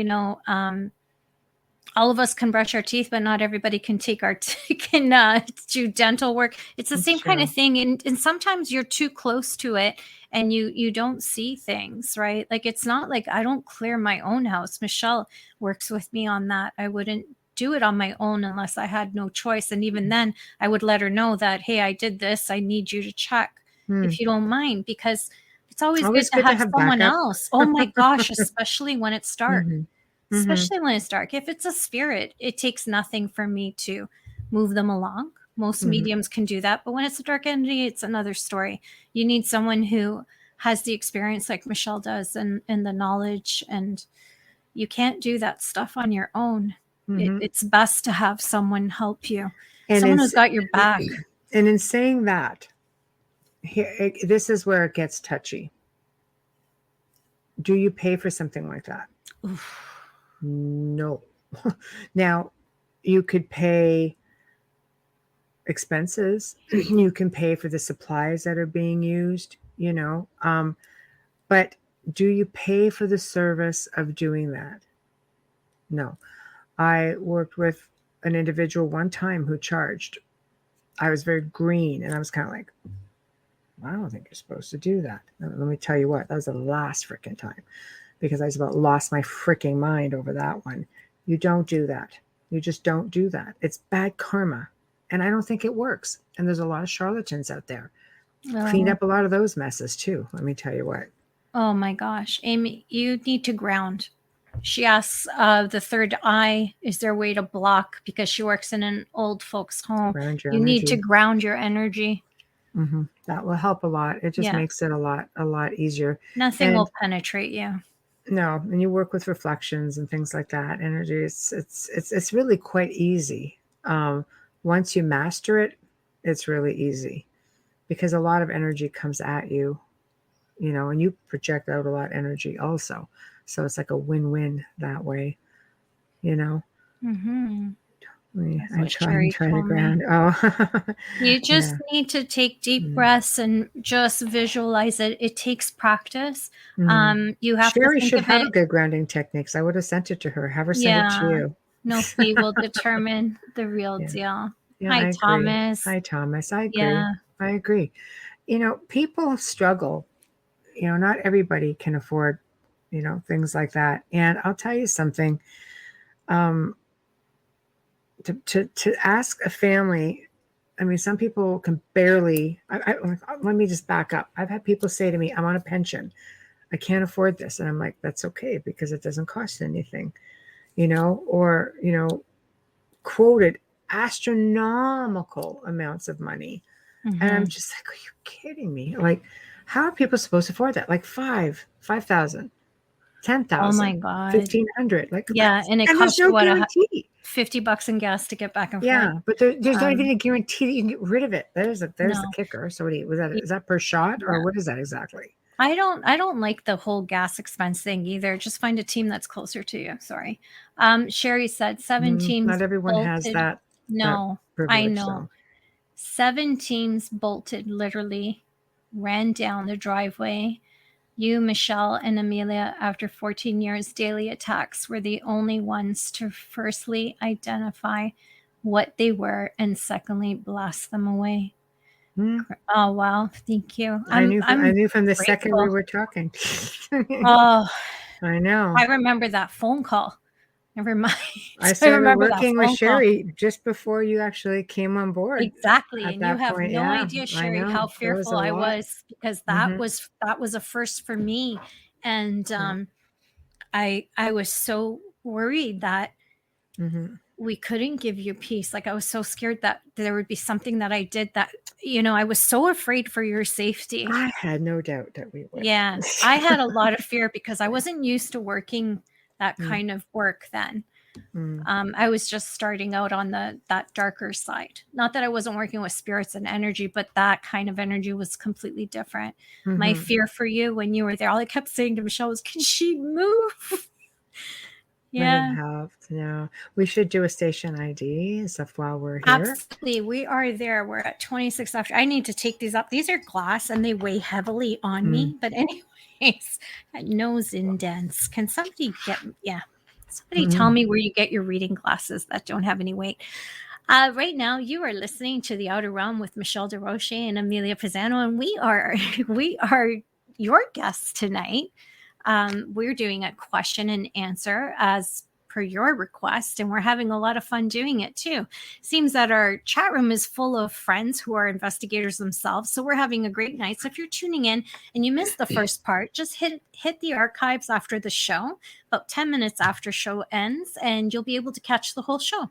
Speaker 2: all of us can brush our teeth, but not everybody can do dental work. It's the same kind of thing. And sometimes you're too close to it and you don't see things, right? Like, it's not like I don't clear my own house. Michelle works with me on that. I wouldn't do it on my own unless I had no choice. And even then I would let her know that, hey, I did this. I need you to check if you don't mind, because it's always good to have someone
Speaker 3: backup.
Speaker 2: else. Oh my gosh, especially when it's dark.
Speaker 3: Mm-hmm.
Speaker 2: Especially when it's dark. If it's a spirit, it takes nothing for me to move them along. Most mediums can do that, but when it's a dark entity, it's another story. You need someone who has the experience like Michelle does, and the knowledge, and you can't do that stuff on your own. It's best to have someone help you,
Speaker 3: And
Speaker 2: someone who's got your back.
Speaker 3: And in saying that, this is where it gets touchy. Do you pay for something like that?
Speaker 2: Oof.
Speaker 3: No. Now, you could pay expenses. You can pay for the supplies that are being used, you know. But do you pay for the service of doing that? No. I worked with an individual one time who charged. I was very green, and I was kind of like, I don't think you're supposed to do that. Let me tell you what, that was the last freaking time, because I was about lost my freaking mind over that one. You don't do that. You just don't do that. It's bad karma. And I don't think it works. And there's a lot of charlatans out there. Clean up a lot of those messes too. Let me tell you what.
Speaker 2: Oh my gosh. Amy, you need to ground. She asks, the third eye, is there a way to block? Because she works in an old folks home. You need to ground your energy.
Speaker 3: That will help a lot. It just makes it a lot easier.
Speaker 2: Nothing will penetrate you.
Speaker 3: No, and you work with reflections and things like that. Energy, it's really quite easy. Once you master it, it's really easy, because a lot of energy comes at you, you know, and you project out a lot of energy also. So it's like a win-win that way, you know. I'm trying to ground. Oh,
Speaker 2: you just need to take deep breaths and just visualize it. It takes practice. You have
Speaker 3: Sherry
Speaker 2: to think
Speaker 3: should
Speaker 2: of
Speaker 3: have
Speaker 2: it.
Speaker 3: a good grounding techniques. I would have sent it to her. Have her send it to you.
Speaker 2: No fee will determine the real deal.
Speaker 3: Yeah,
Speaker 2: Hi, Thomas.
Speaker 3: Hi, Thomas. I agree. I agree. You know, people struggle. You know, not everybody can afford, you know, things like that. And I'll tell you something. To ask a family, I mean, some people can barely. Let me just back up. I've had people say to me, "I'm on a pension. I can't afford this," and I'm like, "That's okay, because it doesn't cost anything." You know, or, you know, quoted astronomical amounts of money. And I'm just like, are you kidding me? Like, how are people supposed to afford that? Like 5,000, 10,000,
Speaker 2: oh my God,
Speaker 3: 1,500. Like,
Speaker 2: and it costs
Speaker 3: no
Speaker 2: what,
Speaker 3: guarantee.
Speaker 2: $50 in gas to get back and forth.
Speaker 3: Yeah, but there's not even a guarantee that you can get rid of it. There's the kicker. So is that per shot, or what is that exactly?
Speaker 2: I don't like the whole gas expense thing either. Just find a team that's closer to you. Sorry. Sherry said 7 teams.
Speaker 3: Not everyone has that.
Speaker 2: No,
Speaker 3: that privilege,
Speaker 2: I know. So. 7 teams bolted, literally ran down the driveway. You, Michelle, and Amelia, after 14 years, daily attacks were the only ones to firstly identify what they were and secondly blast them away. Oh, wow. Thank you.
Speaker 3: I knew from the second we were talking.
Speaker 2: Oh,
Speaker 3: I know.
Speaker 2: I remember that phone call. Never mind.
Speaker 3: I started working with Sherry just before you actually came on board.
Speaker 2: Exactly. And you have no idea, Sherry, how fearful I was, because that was a first for me. And I was so worried that we couldn't give you peace. Like, I was so scared that there would be something that I did that, you know, I was so afraid for your safety.
Speaker 3: I had no doubt that we would.
Speaker 2: Yeah. I had a lot of fear because I wasn't used to working that kind of work then. I was just starting out on that darker side. Not that I wasn't working with spirits and energy, but that kind of energy was completely different. My fear for you when you were there, all I kept saying to Michelle was, can she move? Yeah.
Speaker 3: It helped. Yeah. We should do a station ID and stuff while we're here.
Speaker 2: Absolutely. We are there. We're at 26 after. I need to take these up. These are glass and they weigh heavily on me. But anyways, nose indents. Can somebody tell me where you get your reading glasses that don't have any weight? Right now, you are listening to The Outer Realm with Michelle Desrochers and Amelia Pisano, and we are your guests tonight. We're doing a question and answer as per your request, and we're having a lot of fun doing it too. Seems that our chat room is full of friends who are investigators themselves, so we're having a great night. So if you're tuning in and you missed the first part, just hit the archives after the show, about 10 minutes after show ends, and you'll be able to catch the whole show.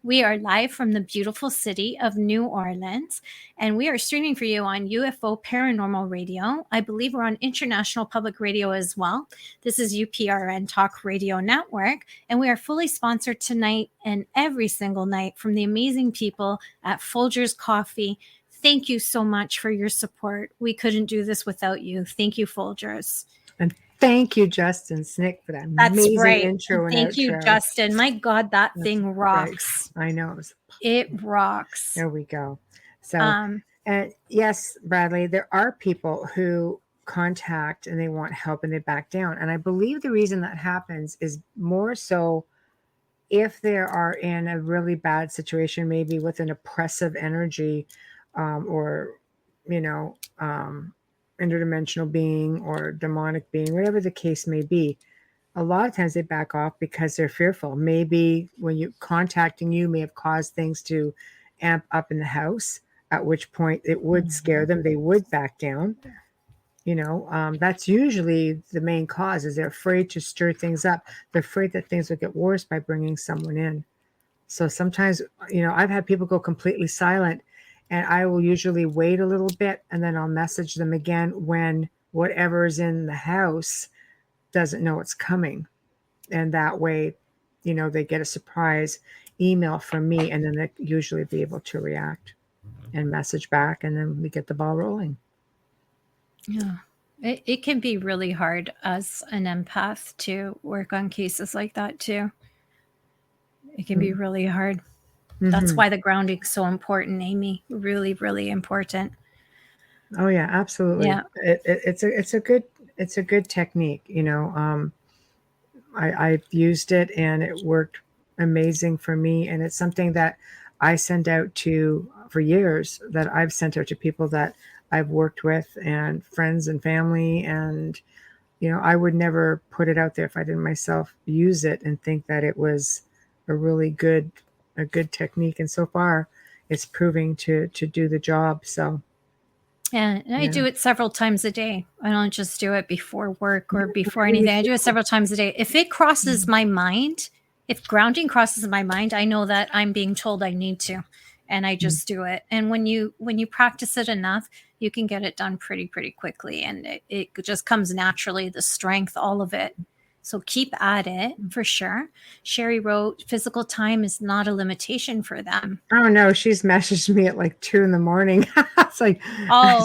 Speaker 2: We are live from the beautiful city of New Orleans, and we are streaming for you on UFO Paranormal Radio. I believe we're on International Public Radio as well. This is UPRN Talk Radio Network, and we are fully sponsored tonight and every single night from the amazing people at Folgers Coffee. Thank you so much for your support. We couldn't do this without you. Thank you, Folgers.
Speaker 3: And thank you, Justin Snick, for that amazing intro and
Speaker 2: Thank
Speaker 3: outro.
Speaker 2: you, Justin. My God, that thing rocks.
Speaker 3: Right. I know.
Speaker 2: It rocks.
Speaker 3: There we go. So, and yes, Bradley, there are people who contact and they want help and they back down. And I believe the reason that happens is more so if they are in a really bad situation, maybe with an oppressive energy, or, interdimensional being or demonic being, whatever the case may be. A lot of times they back off because they're fearful. Maybe when you contacting you may have caused things to amp up in the house, at which point it would scare them. They would back down. That's usually the main cause, is they're afraid to stir things up. They're afraid that things will get worse by bringing someone in. So sometimes, I've had people go completely silent, and I will usually wait a little bit and then I'll message them again when whatever is in the house doesn't know it's coming. And that way, they get a surprise email from me, and then they usually be able to react and message back, and then we get the ball rolling.
Speaker 2: Yeah. It can be really hard as an empath to work on cases like that too. It can be really hard. That's why the grounding is so important, Amy. Really, really important.
Speaker 3: Oh yeah, absolutely.
Speaker 2: Yeah.
Speaker 3: It's a good technique. I've used it and it worked amazing for me. And it's something that I send out for years, that I've sent out to people that I've worked with and friends and family. And, I would never put it out there if I didn't myself use it and think that it was a really good technique. And so far it's proving to do the job. So
Speaker 2: yeah, and I do it several times a day. I don't just do it before work or before anything. I do it several times a day. If it crosses my mind, if grounding crosses my mind, I know that I'm being told I need to, and I just do it. And when you practice it enough, you can get it done pretty quickly, and it just comes naturally, the strength, all of it. So keep at it for sure. Sherry wrote, physical time is not a limitation for them.
Speaker 3: Oh no, she's messaged me at like 2 a.m. It's like,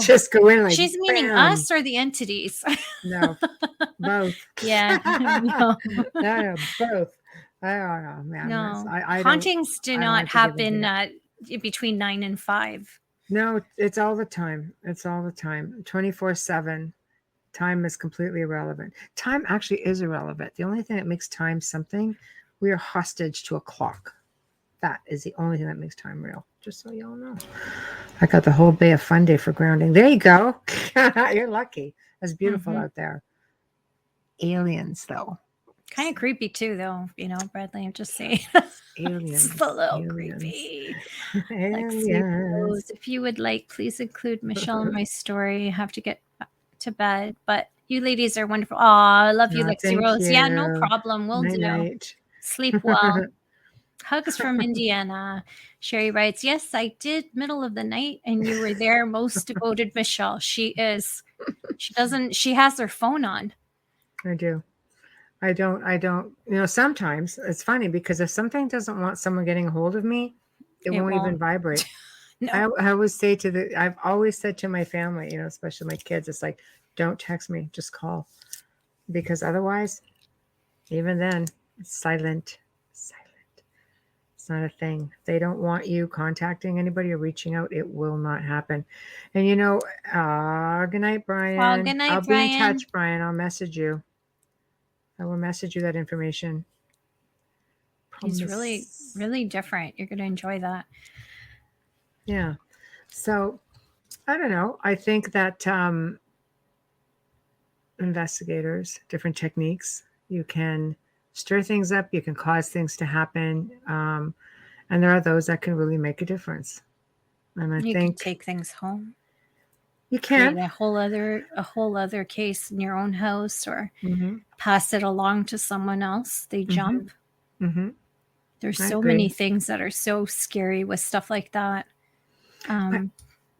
Speaker 3: just go in like,
Speaker 2: she's meaning
Speaker 3: bam.
Speaker 2: us or the entities?
Speaker 3: No, both.
Speaker 2: Yeah.
Speaker 3: No, both. I don't know, man.
Speaker 2: No,
Speaker 3: I
Speaker 2: hauntings do not happen between 9 and 5.
Speaker 3: No, it's all the time. It's all the time. 24/7. Time is completely irrelevant. Time actually is irrelevant. The only thing that makes time something, we are hostage to a clock. That is the only thing that makes time real. Just so y'all know. I got the whole Bay of Fun Day for grounding. There you go. You're lucky. It's beautiful out there. Aliens, though.
Speaker 2: Kind of creepy too, though. Bradley, I'm just saying.
Speaker 3: Aliens.
Speaker 2: It's a little creepy. Aliens. If you would like, please include Michelle in my story. I have to get to bed, but you ladies are wonderful. Oh, I love you, Lexi Rose. Yeah, no problem. We'll do. Sleep well. Hugs from Indiana. Sherry writes, yes, I did middle of the night, and you were there. Most devoted Michelle. She is. She has her phone on.
Speaker 3: I do. I don't. Sometimes it's funny because if something doesn't want someone getting a hold of me, it won't even vibrate. No. I always say I've always said to my family, especially my kids, it's like, don't text me, just call. Because otherwise, even then, it's silent. It's not a thing. If they don't want you contacting anybody or reaching out, it will not happen. And good night, Brian.
Speaker 2: Well, good night,
Speaker 3: I'll
Speaker 2: Brian.
Speaker 3: be in touch, Brian. I'll message you. I will message you that information.
Speaker 2: He's really, really different. You're going to enjoy that.
Speaker 3: Yeah. So I don't know. I think that investigators, different techniques. You can stir things up, you can cause things to happen. And there are those that can really make a difference. And I
Speaker 2: You can
Speaker 3: think
Speaker 2: take things home,
Speaker 3: you
Speaker 2: create
Speaker 3: can.
Speaker 2: a whole other case in your own house, or
Speaker 3: Mm-hmm.
Speaker 2: pass it along to someone else. They jump.
Speaker 3: Mm-hmm.
Speaker 2: There's
Speaker 3: I
Speaker 2: so
Speaker 3: agree.
Speaker 2: many things that are so scary with stuff like that.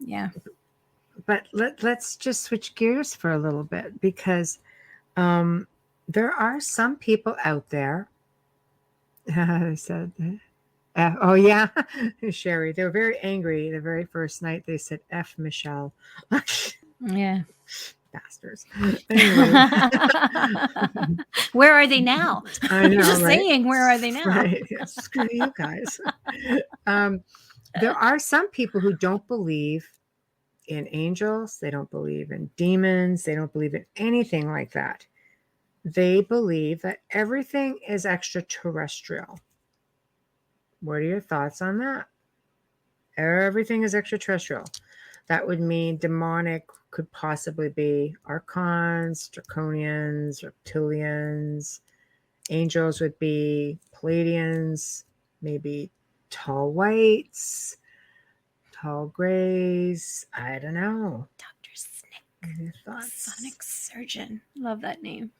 Speaker 2: Yeah.
Speaker 3: But let's just switch gears for a little bit, because there are some people out there. I said, oh yeah, Sherry. They were very angry the very first night. They said "F Michelle."
Speaker 2: Yeah.
Speaker 3: Bastards. Anyway,
Speaker 2: where are they now?
Speaker 3: I know,
Speaker 2: Just
Speaker 3: right?
Speaker 2: saying, where are they now?
Speaker 3: Right. Yeah, screw you guys. There are some people who don't believe in angels. They don't believe in demons. They don't believe in anything like that. They believe that everything is extraterrestrial. What are your thoughts on that? Everything is extraterrestrial. That would mean demonic could possibly be archons, draconians, reptilians. Angels would be Palladians, maybe tall whites, tall grays. I don't know.
Speaker 2: Dr. Snick,
Speaker 3: Any thoughts?
Speaker 2: Sonic Surgeon. Love that name.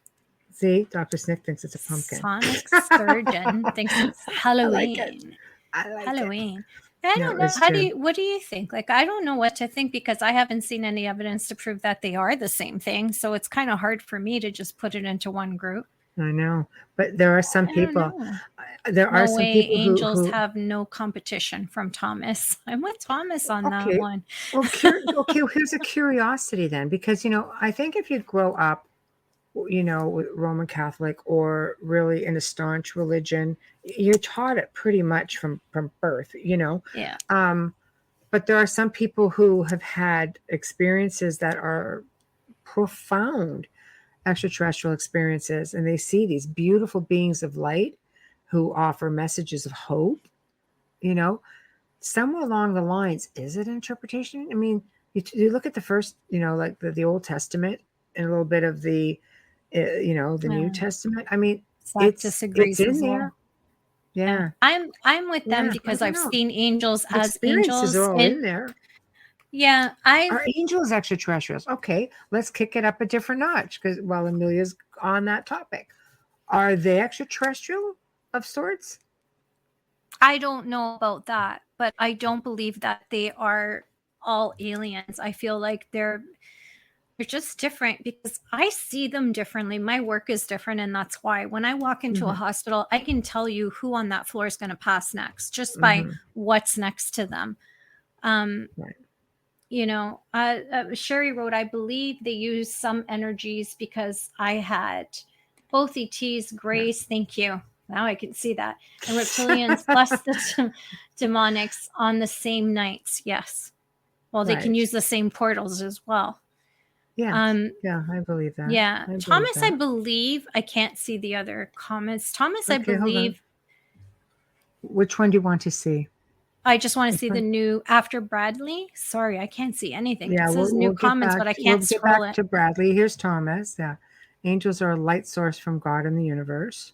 Speaker 3: See, Dr. Snick thinks it's a pumpkin.
Speaker 2: Sonic Surgeon thinks it's Halloween.
Speaker 3: I like
Speaker 2: Halloween.
Speaker 3: it.
Speaker 2: I
Speaker 3: No,
Speaker 2: don't know.
Speaker 3: it's true.
Speaker 2: What do you think? Like, I don't know what to think, because I haven't seen any evidence to prove that they are the same thing. So it's kind of hard for me to just put it into one group.
Speaker 3: I know, but there are some
Speaker 2: I don't
Speaker 3: people.
Speaker 2: know.
Speaker 3: There are
Speaker 2: No
Speaker 3: some
Speaker 2: way
Speaker 3: people
Speaker 2: angels
Speaker 3: who
Speaker 2: have no competition from Thomas. I'm with Thomas on that
Speaker 3: Okay.
Speaker 2: one.
Speaker 3: Well, okay. Here's a curiosity then, because I think if you grow up, with Roman Catholic or really in a staunch religion, you're taught it pretty much from birth.
Speaker 2: Yeah.
Speaker 3: But there are some people who have had experiences that are profound extraterrestrial experiences, and they see these beautiful beings of light who offer messages of hope. Somewhere along the lines, is it interpretation? I mean, you look at the first, like the Old Testament and a little bit of the, the New Testament. I mean,
Speaker 2: Zach
Speaker 3: it's
Speaker 2: disagrees
Speaker 3: in
Speaker 2: as well.
Speaker 3: there. Yeah.
Speaker 2: I'm with them
Speaker 3: Yeah,
Speaker 2: because
Speaker 3: I
Speaker 2: I've
Speaker 3: don't know.
Speaker 2: seen angels
Speaker 3: The
Speaker 2: as
Speaker 3: experiences
Speaker 2: angels.
Speaker 3: are all in there.
Speaker 2: Yeah,
Speaker 3: Are angels extraterrestrials? Okay, let's kick it up a different notch, because while Amelia's on that topic, are they extraterrestrial of sorts?
Speaker 2: I don't know about that, but I don't believe that they are all aliens. I feel like they're just different because I see them differently. My work is different, and that's why when I walk into a hospital, I can tell you who on that floor is going to pass next just by what's next to them.
Speaker 3: Right.
Speaker 2: Sherry wrote, I believe they use some energies because I had both ETs, Grace, thank you. Now I can see that. And reptilians plus the demonics on the same nights. Yes. Well, they can use the same portals as well.
Speaker 3: Yeah. Yeah, I believe that.
Speaker 2: Yeah. Thomas, I believe. I can't see the other comments. Thomas, I believe.
Speaker 3: Which one do you want to see?
Speaker 2: I just want to see the new after Bradley. Sorry, I can't see anything.
Speaker 3: Yeah,
Speaker 2: it says new comments, but I can't scroll
Speaker 3: get back to Bradley. Here's Thomas. Yeah. Angels are a light source from God in the universe.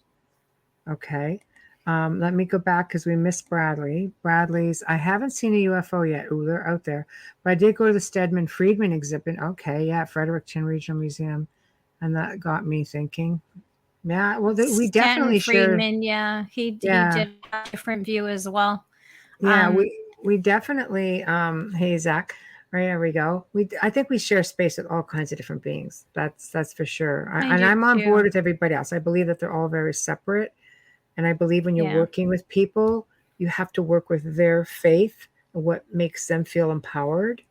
Speaker 3: Okay. Let me go back because we missed Bradley. I haven't seen a UFO yet. Ooh, they're out there. But I did go to the Stedman Friedman exhibit. Okay, yeah, Fredericton Regional Museum. And that got me thinking. Yeah, well, we definitely
Speaker 2: Friedman, yeah. He did a different view as well.
Speaker 3: Yeah, we definitely, hey, Zach, right, there we go. I think we share space with all kinds of different beings. That's for sure. And I'm on board with everybody else. I believe that they're all very separate. And I believe when you're working with people, you have to work with their faith and what makes them feel empowered.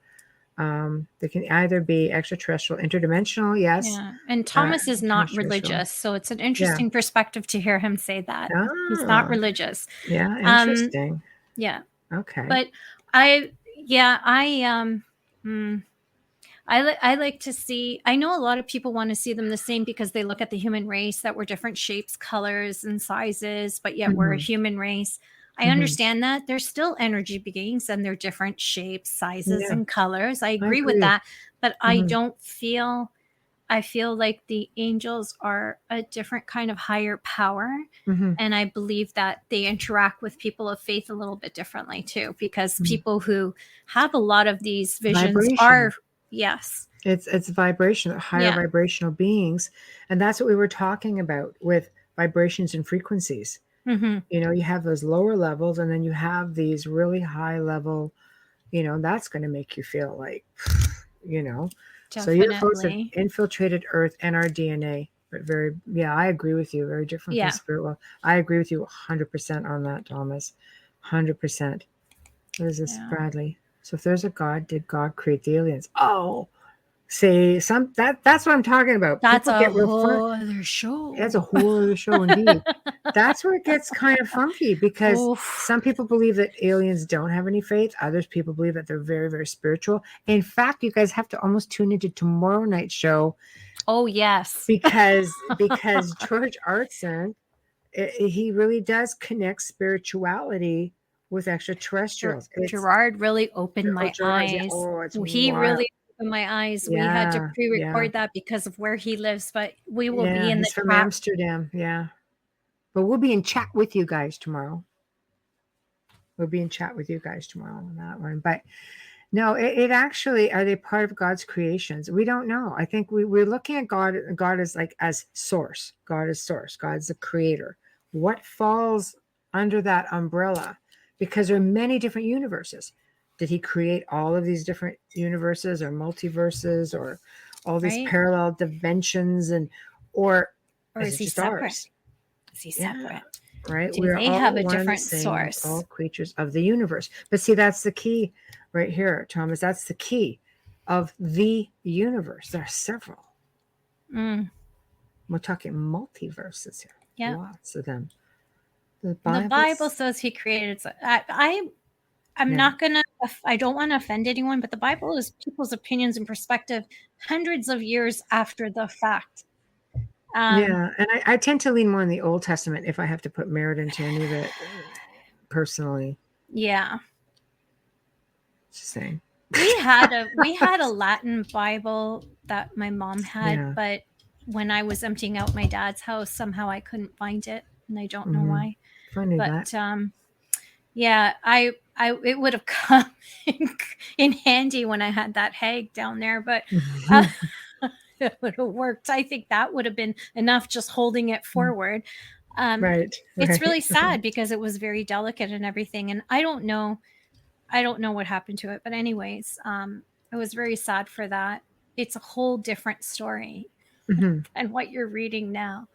Speaker 3: They can either be extraterrestrial, interdimensional, yes.
Speaker 2: Yeah. And Thomas is not religious. So it's an interesting perspective to hear him say that. He's not religious.
Speaker 3: Yeah, interesting.
Speaker 2: Yeah.
Speaker 3: Okay.
Speaker 2: But I like to see, I know a lot of people want to see them the same because they look at the human race that we're different shapes, colors, and sizes, but yet we're a human race. I understand that they're still energy beings and they're different shapes, sizes, and colors. I agree with that, but I don't feel I feel like the angels are a different kind of higher power.
Speaker 3: Mhm.
Speaker 2: And I believe that they interact with people of faith a little bit differently too, because
Speaker 3: Mhm.
Speaker 2: people who have a lot of these visions
Speaker 3: Vibration.
Speaker 2: are, yes.
Speaker 3: It's vibration, higher
Speaker 2: Yeah.
Speaker 3: vibrational beings. And that's what we were talking about with vibrations and frequencies.
Speaker 2: hmm
Speaker 3: You know, you have those lower levels and then you have these really high level, you know, that's going to make you feel like, you know. So UFOs have
Speaker 2: Definitely.
Speaker 3: infiltrated Earth and our DNA. But yeah, I agree with you. Very different
Speaker 2: Yeah.
Speaker 3: from spirit world. I agree with you 100% on that, Thomas. 100%. What is this,
Speaker 2: Yeah.
Speaker 3: Bradley? So if there's a God, did God create the aliens? Oh, say that's what I'm talking about.
Speaker 2: That's
Speaker 3: People
Speaker 2: a
Speaker 3: get real fun.
Speaker 2: whole other show.
Speaker 3: That's a whole other show indeed. That's where it gets kind of funky because
Speaker 2: Oof.
Speaker 3: some people believe that aliens don't have any faith. Others people believe that they're very, very spiritual. In fact, you guys have to almost tune into tomorrow night's show
Speaker 2: Oh, yes.
Speaker 3: because George Artson, he really does connect spirituality with extraterrestrials.
Speaker 2: Gerard really opened my
Speaker 3: Gerard, yeah.
Speaker 2: eyes.
Speaker 3: Oh, it's
Speaker 2: He
Speaker 3: wild.
Speaker 2: really opened my eyes. We had to
Speaker 3: Yeah,
Speaker 2: pre-record that because of where he lives, but we will be in
Speaker 3: he's
Speaker 2: the
Speaker 3: from
Speaker 2: chat.
Speaker 3: Amsterdam. Yeah. But we'll be in chat with you guys tomorrow. We'll be in chat with you guys tomorrow on that one. But no, it actually, are they part of God's creations? We don't know. I think we're looking at God as like as source. God is source. God's the creator. What falls under that umbrella? Because there are many different universes. Did he create all of these different universes or multiverses or all these
Speaker 2: Right.
Speaker 3: parallel dimensions or
Speaker 2: Is
Speaker 3: it
Speaker 2: he
Speaker 3: just
Speaker 2: separate?
Speaker 3: ours?
Speaker 2: Is he
Speaker 3: Yeah.
Speaker 2: separate?
Speaker 3: Right?
Speaker 2: Do
Speaker 3: We're
Speaker 2: they
Speaker 3: all
Speaker 2: have a
Speaker 3: one and the
Speaker 2: different
Speaker 3: same,
Speaker 2: source?
Speaker 3: all creatures of the universe. But see, that's the key right here, Thomas. That's the key of the universe. There are several.
Speaker 2: Mm,
Speaker 3: We're talking multiverses here.
Speaker 2: yeah.
Speaker 3: Lots of them. The
Speaker 2: The Bible says he created. I'm
Speaker 3: Yeah.
Speaker 2: not gonna. I don't want to offend anyone, but the Bible is people's opinions and perspective hundreds of years after the fact.
Speaker 3: Yeah, and I tend to lean more in the Old Testament if I have to put merit into any of it personally.
Speaker 2: Yeah.
Speaker 3: Just saying.
Speaker 2: We had a Latin Bible that my mom had,
Speaker 3: Yeah.
Speaker 2: but when I was emptying out my dad's house, somehow I couldn't find it, and I don't know why.
Speaker 3: Funny
Speaker 2: But
Speaker 3: that.
Speaker 2: yeah, I it would have come in handy when I had that hag down there, but it would have worked. I think that would have been enough just holding it forward.
Speaker 3: Right.
Speaker 2: It's really sad because it was very delicate and everything, and I don't know what happened to it, but anyways, it was very sad for that. It's a whole different story than what you're reading now.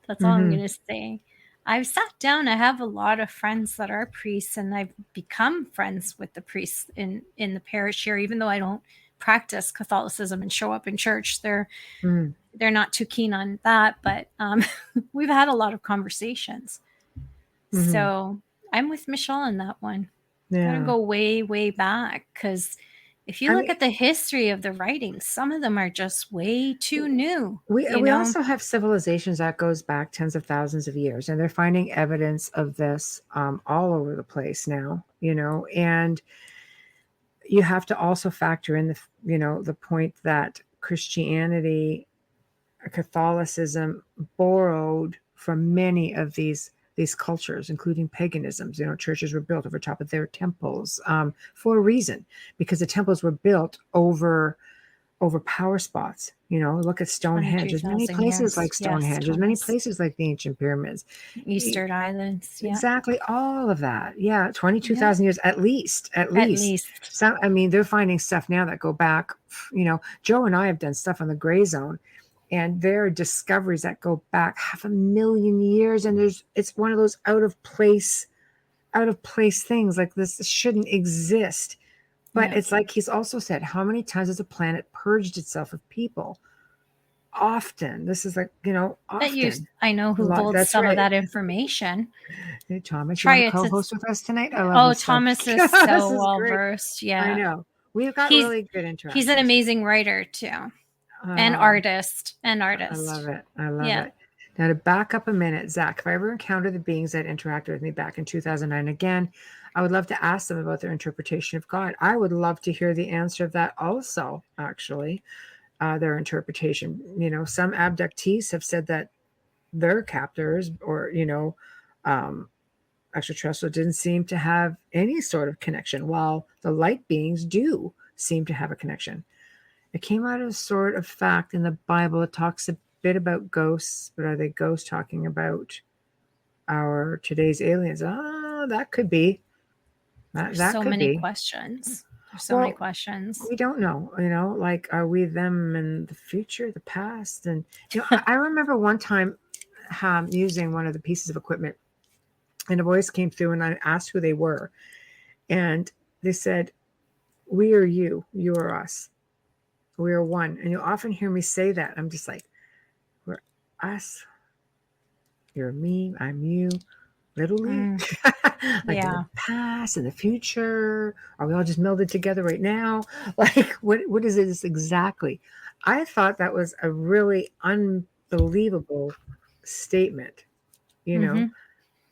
Speaker 2: That's all I'm going to say. I've sat down. I have a lot of friends that are priests, and I've become friends with the priests in the parish here, even though I don't practice Catholicism and show up in church. They're not too keen on that, but we've had a lot of conversations. So I'm with Michelle on that one.
Speaker 3: Yeah.
Speaker 2: Gotta go way, way back, because if you look at the history of the writings, some of them are just way too new.
Speaker 3: We also have civilizations that goes back tens of thousands of years, and they're finding evidence of this all over the place now, and you have to also factor in the point that Christianity, Catholicism borrowed from many of these cultures, including paganisms. Churches were built over top of their temples for a reason, because the temples were built over power spots. Look at Stonehenge. There's many places like Stonehenge. There's many places like the ancient pyramids,
Speaker 2: Eastern Islands. Yeah.
Speaker 3: Exactly, all of that. Yeah, 22,000 years at least. So, they're finding stuff now that go back. Joe and I have done stuff on the gray zone, and there are discoveries that go back 500,000 years, and it's one of those out of place things, like this shouldn't exist. But it's like he's also said, how many times has the planet purged itself of people? Often. This is like, often.
Speaker 2: I know who holds some of that information.
Speaker 3: Hey, Thomas, you want to co-host with us tonight? I love
Speaker 2: Oh,
Speaker 3: this
Speaker 2: Thomas
Speaker 3: stuff.
Speaker 2: is so well versed. Yeah,
Speaker 3: I know. We've got really good interaction.
Speaker 2: He's an amazing writer too, and artist.
Speaker 3: I love it. It. Now, to back up a minute, Zach, if I ever encounter the beings that interacted with me back in 2009 again, I would love to ask them about their interpretation of God. I would love to hear the answer of that also, actually. their interpretation. Some abductees have said that their captors or, extraterrestrial didn't seem to have any sort of connection, while the light beings do seem to have a connection. It came out of sort of fact in the Bible. It talks a bit about ghosts, but are they ghosts talking about our today's aliens? That could be. That
Speaker 2: so
Speaker 3: could
Speaker 2: many
Speaker 3: be.
Speaker 2: questions. There's so many questions.
Speaker 3: We don't know, like, are we them in the future, the past? And, I remember one time using one of the pieces of equipment, and a voice came through and I asked who they were. And they said, we are you, you are us. We are one. And you'll often hear me say that. I'm just like, we're us. You're me, I'm you. Literally. Like in the past, in the future. Are we all just melded together right now? Like, what is this exactly? I thought that was a really unbelievable statement.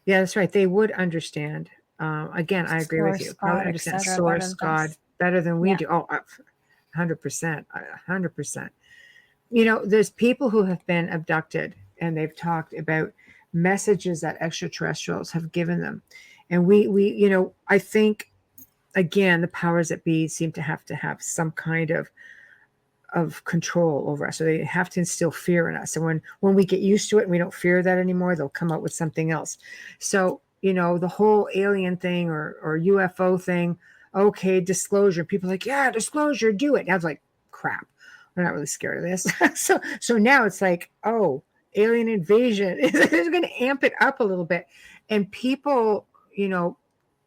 Speaker 3: Yeah, that's right. They would understand. Again, I agree with you. Probably understand source, God, better than we do. Oh, 100%. 100%. There's people who have been abducted and they've talked about messages that extraterrestrials have given them. And we I think, again, the powers that be seem to have some kind of control over us. So they have to instill fear in us. And when we get used to it and we don't fear that anymore, they'll come up with something else. So, the whole alien thing or UFO thing, okay, disclosure. People are like, yeah, disclosure, do it. And I was like, crap, we're not really scared of this. So now it's like, oh, alien invasion is going to amp it up a little bit. And people,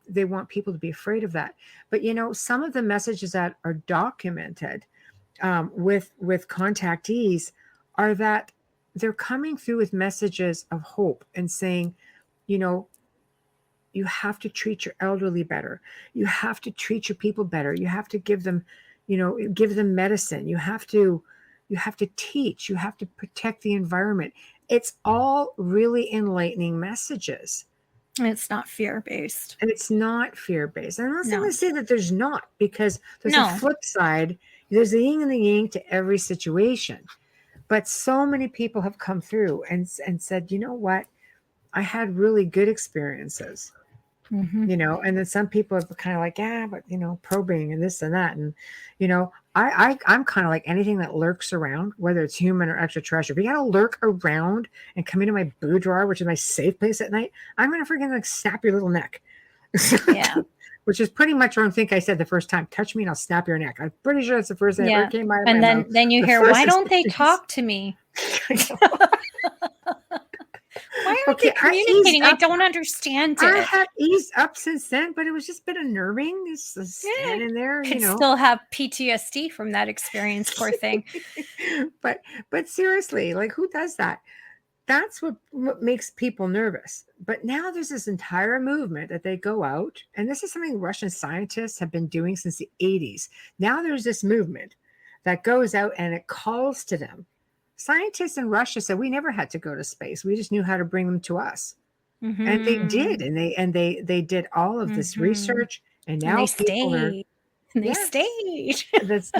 Speaker 3: they want people to be afraid of that. But, some of the messages that are documented with contactees are that they're coming through with messages of hope and saying, you have to treat your elderly better. You have to treat your people better. You have to give them, give them medicine. You have to teach. You have to protect the environment. It's all really enlightening messages.
Speaker 2: It's not fear-based.
Speaker 3: And it's not fear-based. And I'm not going to say that there's not, because there's a flip side. There's a yin and the yang to every situation. But so many people have come through and said, you know what? I had really good experiences. And then some people are kind of like, yeah, but probing and this and that. And, I'm kind of like anything that lurks around, whether it's human or extraterrestrial. If you got to lurk around and come into my boudoir, which is my safe place at night, I'm going to freaking like snap your little neck.
Speaker 2: Yeah.
Speaker 3: Which is pretty much what I think I said the first time. Touch me and I'll snap your neck. I'm pretty sure that's the first thing that ever came out of my mouth.
Speaker 2: And then you hear, why don't they talk to me? Why aren't they communicating? I don't understand it.
Speaker 3: I have eased up since then, but it was just a bit unnerving. It's standing there,
Speaker 2: Could still have PTSD from that experience, poor thing.
Speaker 3: But seriously, like, who does that? That's what makes people nervous. But now there's this entire movement that they go out, and this is something Russian scientists have been doing since the 80s. Now there's this movement that goes out and it calls to them. Scientists in Russia said we never had to go to space. We just knew how to bring them to us. And they did. And they did all of this research. And now
Speaker 2: they stayed. That's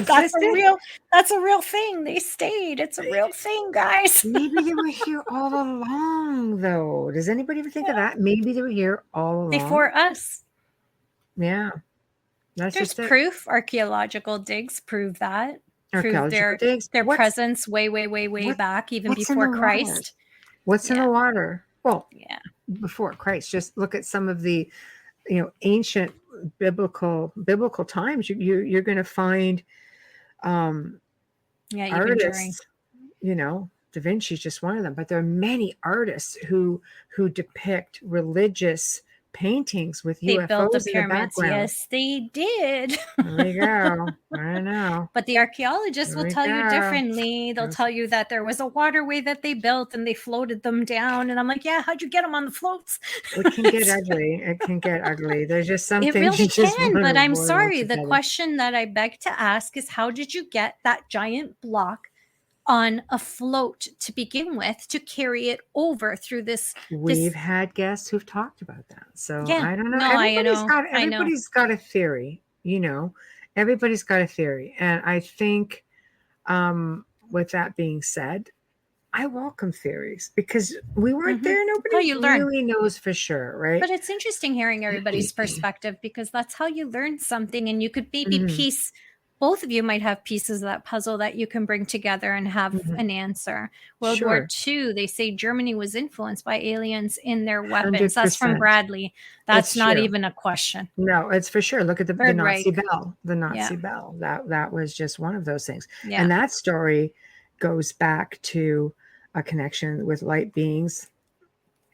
Speaker 2: a real thing. They stayed. It's a real thing, guys.
Speaker 3: Maybe they were here all along, though. Does anybody ever think of that? Maybe they were here all along.
Speaker 2: Before us.
Speaker 3: Yeah.
Speaker 2: There's proof. Archaeological digs prove that. Prove their presence way back, even before Christ.
Speaker 3: What's in the water? Well, before Christ. Just look at some of the, ancient biblical times. You're going to find, artists. Da Vinci's just one of them, but there are many artists who depict religious paintings with UFOs
Speaker 2: built the
Speaker 3: in the background.
Speaker 2: Yes, they did.
Speaker 3: There you go. I know.
Speaker 2: But the archaeologists will tell you differently. They'll tell you that there was a waterway that they built and they floated them down. And I'm like, yeah, how'd you get them on the floats?
Speaker 3: It can get ugly. It can get ugly. There's just something.
Speaker 2: It really can. But I'm sorry. The question that I beg to ask is, how did you get that giant block on a float to begin with to carry it over through this?
Speaker 3: We've had guests who've talked about that. So I don't know.
Speaker 2: No,
Speaker 3: Everybody's got a theory, Everybody's got a theory. And I think With that being said, I welcome theories because we weren't there.
Speaker 2: How
Speaker 3: Nobody
Speaker 2: you learn.
Speaker 3: really knows for sure, right?
Speaker 2: But it's interesting hearing everybody's perspective because that's how you learn something, and you could maybe piece. Both of you might have pieces of that puzzle that you can bring together and have an answer. World War II, they say Germany was influenced by aliens in their weapons. That's from
Speaker 3: 100%.
Speaker 2: Bradley. That's
Speaker 3: It's
Speaker 2: not
Speaker 3: true.
Speaker 2: even a question.
Speaker 3: No, it's for sure. Look at the
Speaker 2: Third
Speaker 3: Nazi
Speaker 2: Reich.
Speaker 3: bell. The Nazi
Speaker 2: Yeah.
Speaker 3: bell. That was just one of those things.
Speaker 2: Yeah.
Speaker 3: And that story goes back to a connection with light beings.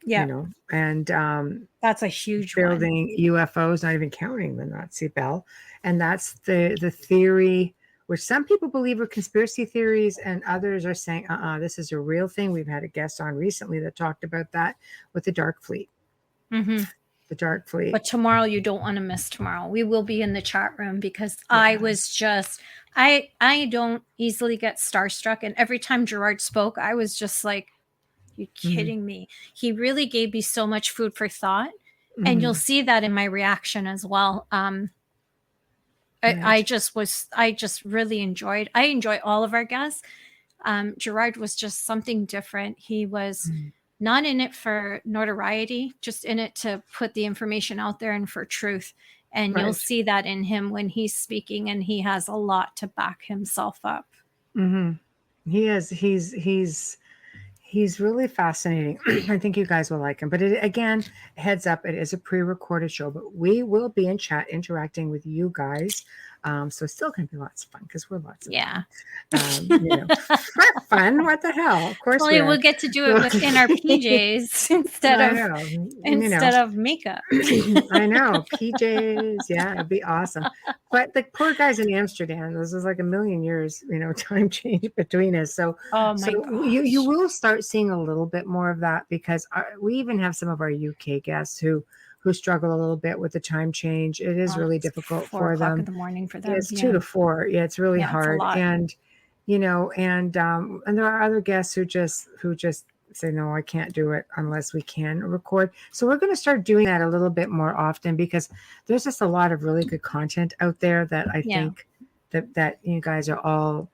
Speaker 2: Yeah.
Speaker 3: You know, and
Speaker 2: that's a huge one.
Speaker 3: building UFOs, not even counting the Nazi bell. And that's the theory, which some people believe are conspiracy theories, and others are saying, this is a real thing. We've had a guest on recently that talked about that with the Dark Fleet.
Speaker 2: Mm-hmm.
Speaker 3: The Dark Fleet.
Speaker 2: But tomorrow, you don't want to miss tomorrow. We will be in the chat room because I was just, I don't easily get starstruck. And every time Gerard spoke, I was just like, you kidding me? He really gave me so much food for thought. And you'll see that in my reaction as well. I just really enjoyed. I enjoy all of our guests. Gerard was just something different. He was not in it for notoriety, just in it to put the information out there and for truth. And you'll see that in him when he's speaking, and he has a lot to back himself up.
Speaker 3: He is. He's really fascinating. I think you guys will like him. But again, heads up, it is a pre-recorded show, but we will be in chat interacting with you guys. So it's still going to be lots of fun because we're lots of fun. Fun. What the hell? Of course,
Speaker 2: we'll get to do it within our PJs instead of makeup.
Speaker 3: I know, PJs. Yeah, it'd be awesome. But the poor guys in Amsterdam, this is like a million years, time change between us. So, you will start seeing a little bit more of that because we even have some of our UK guests who struggle a little bit with the time change. It is really difficult for them.
Speaker 2: In the morning for them.
Speaker 3: It's 2 to 4. Yeah, it's really hard. And and there are other guests who just say, no, I can't do it unless we can record. So we're going to start doing that a little bit more often because there's just a lot of really good content out there that I think that you guys are all,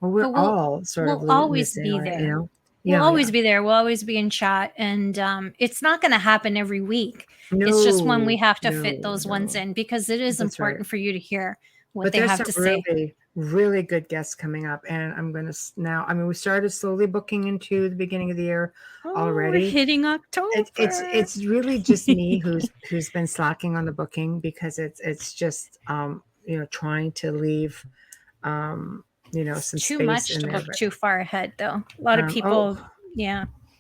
Speaker 3: we'll
Speaker 2: always be there. We'll always be there. We'll always be in chat. And it's not going to happen every week. It's just when we have to fit those ones in because it is important for you to hear what they have to say.
Speaker 3: Really good guests coming up, and I'm going to now. I mean, we started slowly booking into the beginning of the year already.
Speaker 2: We're hitting October.
Speaker 3: It's really just me who's been slacking on the booking because it's just trying to leave some
Speaker 2: too
Speaker 3: space
Speaker 2: much
Speaker 3: in
Speaker 2: to
Speaker 3: there,
Speaker 2: book too far ahead though. A lot of people,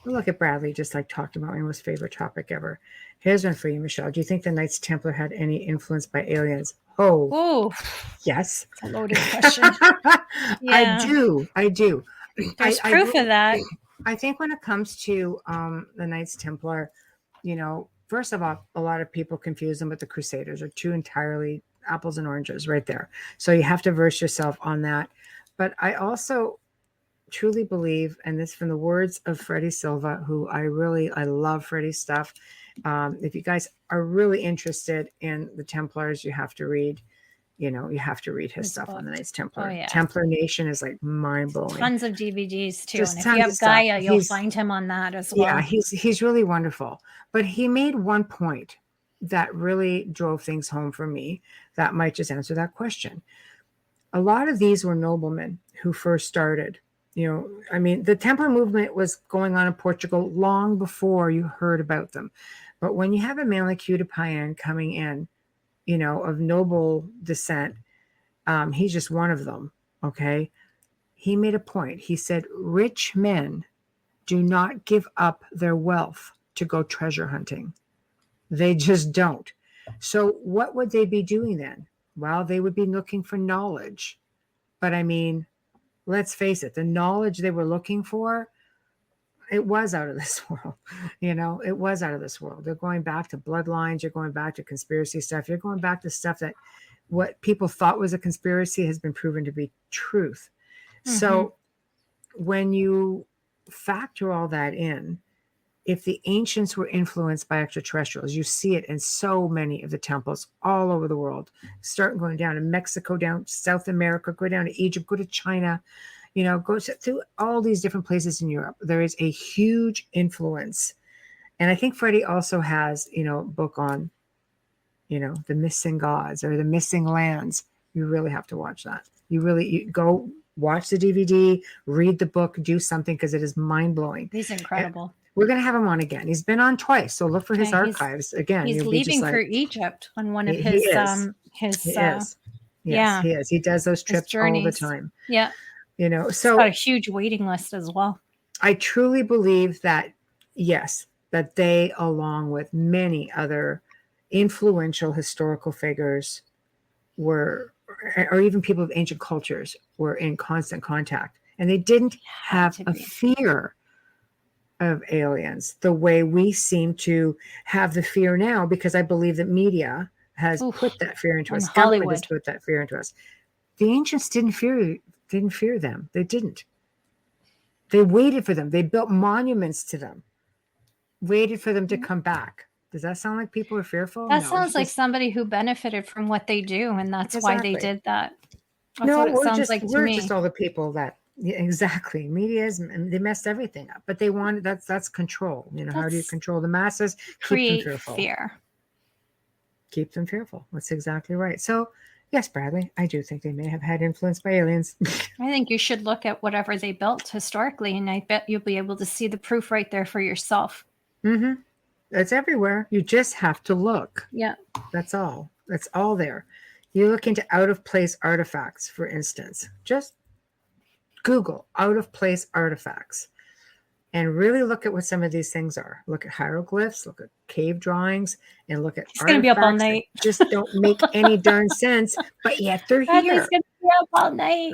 Speaker 3: Look at Bradley, just like talked about my most favorite topic ever. Here's one for you, Michelle. Do you think the Knights Templar had any influence by aliens? Oh, yes.
Speaker 2: It's a loaded question.
Speaker 3: I do.
Speaker 2: There's proof of that.
Speaker 3: I think when it comes to the Knights Templar, first of all, a lot of people confuse them with the Crusaders, are two entirely apples and oranges right there. So you have to verse yourself on that. But I also truly believe, and this from the words of Freddie Silva, who I love Freddie's stuff. If you guys are really interested in the Templars, you have to read his stuff on the Knights Templar. Templar Nation is like mind blowing.
Speaker 2: Tons of DVDs too. And if you have Gaia, you'll find him on that as well.
Speaker 3: Yeah, he's really wonderful. But he made one point that really drove things home for me that might just answer that question. A lot of these were noblemen who first started. The Templar movement was going on in Portugal long before you heard about them. But when you have a man like Hugh de Payens coming in, of noble descent, he's just one of them, okay? He made a point. He said, rich men do not give up their wealth to go treasure hunting. They just don't. So what would they be doing then? Well, they would be looking for knowledge. But let's face it, the knowledge they were looking for, it was out of this world. It was out of this world. They're going back to bloodlines. You're going back to conspiracy stuff. You're going back to stuff that what people thought was a conspiracy has been proven to be truth. Mm-hmm. So when you factor all that in, if the ancients were influenced by extraterrestrials, you see it in so many of the temples all over the world, starting going down to Mexico, down South America, go down to Egypt, go to China, Goes through all these different places in Europe. There is a huge influence. And I think Freddie also has, a book on, the missing gods or the missing lands. You really have to watch that. You go watch the DVD, read the book, do something, because it is mind-blowing.
Speaker 2: He's incredible.
Speaker 3: We're going to have him on again. He's been on twice, so look for his archives again.
Speaker 2: He's leaving for Egypt on one of his
Speaker 3: he is.
Speaker 2: Yeah,
Speaker 3: he is. He does those trips all the time.
Speaker 2: Yeah.
Speaker 3: So
Speaker 2: got a huge waiting list as well.
Speaker 3: I truly believe that, yes, that they, along with many other influential historical figures, or even people of ancient cultures, were in constant contact. And they didn't have a fear of aliens the way we seem to have the fear now, because I believe that media has put that fear into us. Hollywood has put that fear into us. The ancients didn't fear them. They didn't. They waited for them. They built monuments to them, waited for them to come back. Does that sound like people are fearful?
Speaker 2: That sounds like somebody who benefited from what they do, and that's why they did that. That's what it sounds like to me.
Speaker 3: We're just all the people that, exactly. Media they messed everything up, but they wanted, that's control. How do you control the masses?
Speaker 2: Create fear.
Speaker 3: Keep them fearful. That's exactly right. So, yes, Bradley, I do think they may have had influence by aliens.
Speaker 2: I think you should look at whatever they built historically, and I bet you'll be able to see the proof right there for yourself.
Speaker 3: Mm-hmm. It's everywhere. You just have to look.
Speaker 2: Yeah.
Speaker 3: That's all. That's all there. You look into out-of-place artifacts, for instance. Just Google out-of-place artifacts and really look at what some of these things are. Look at hieroglyphs, look at cave drawings, and look at
Speaker 2: He's going to be up all night.
Speaker 3: Just don't make any darn sense, but yet they're here.
Speaker 2: He's going to be up all night.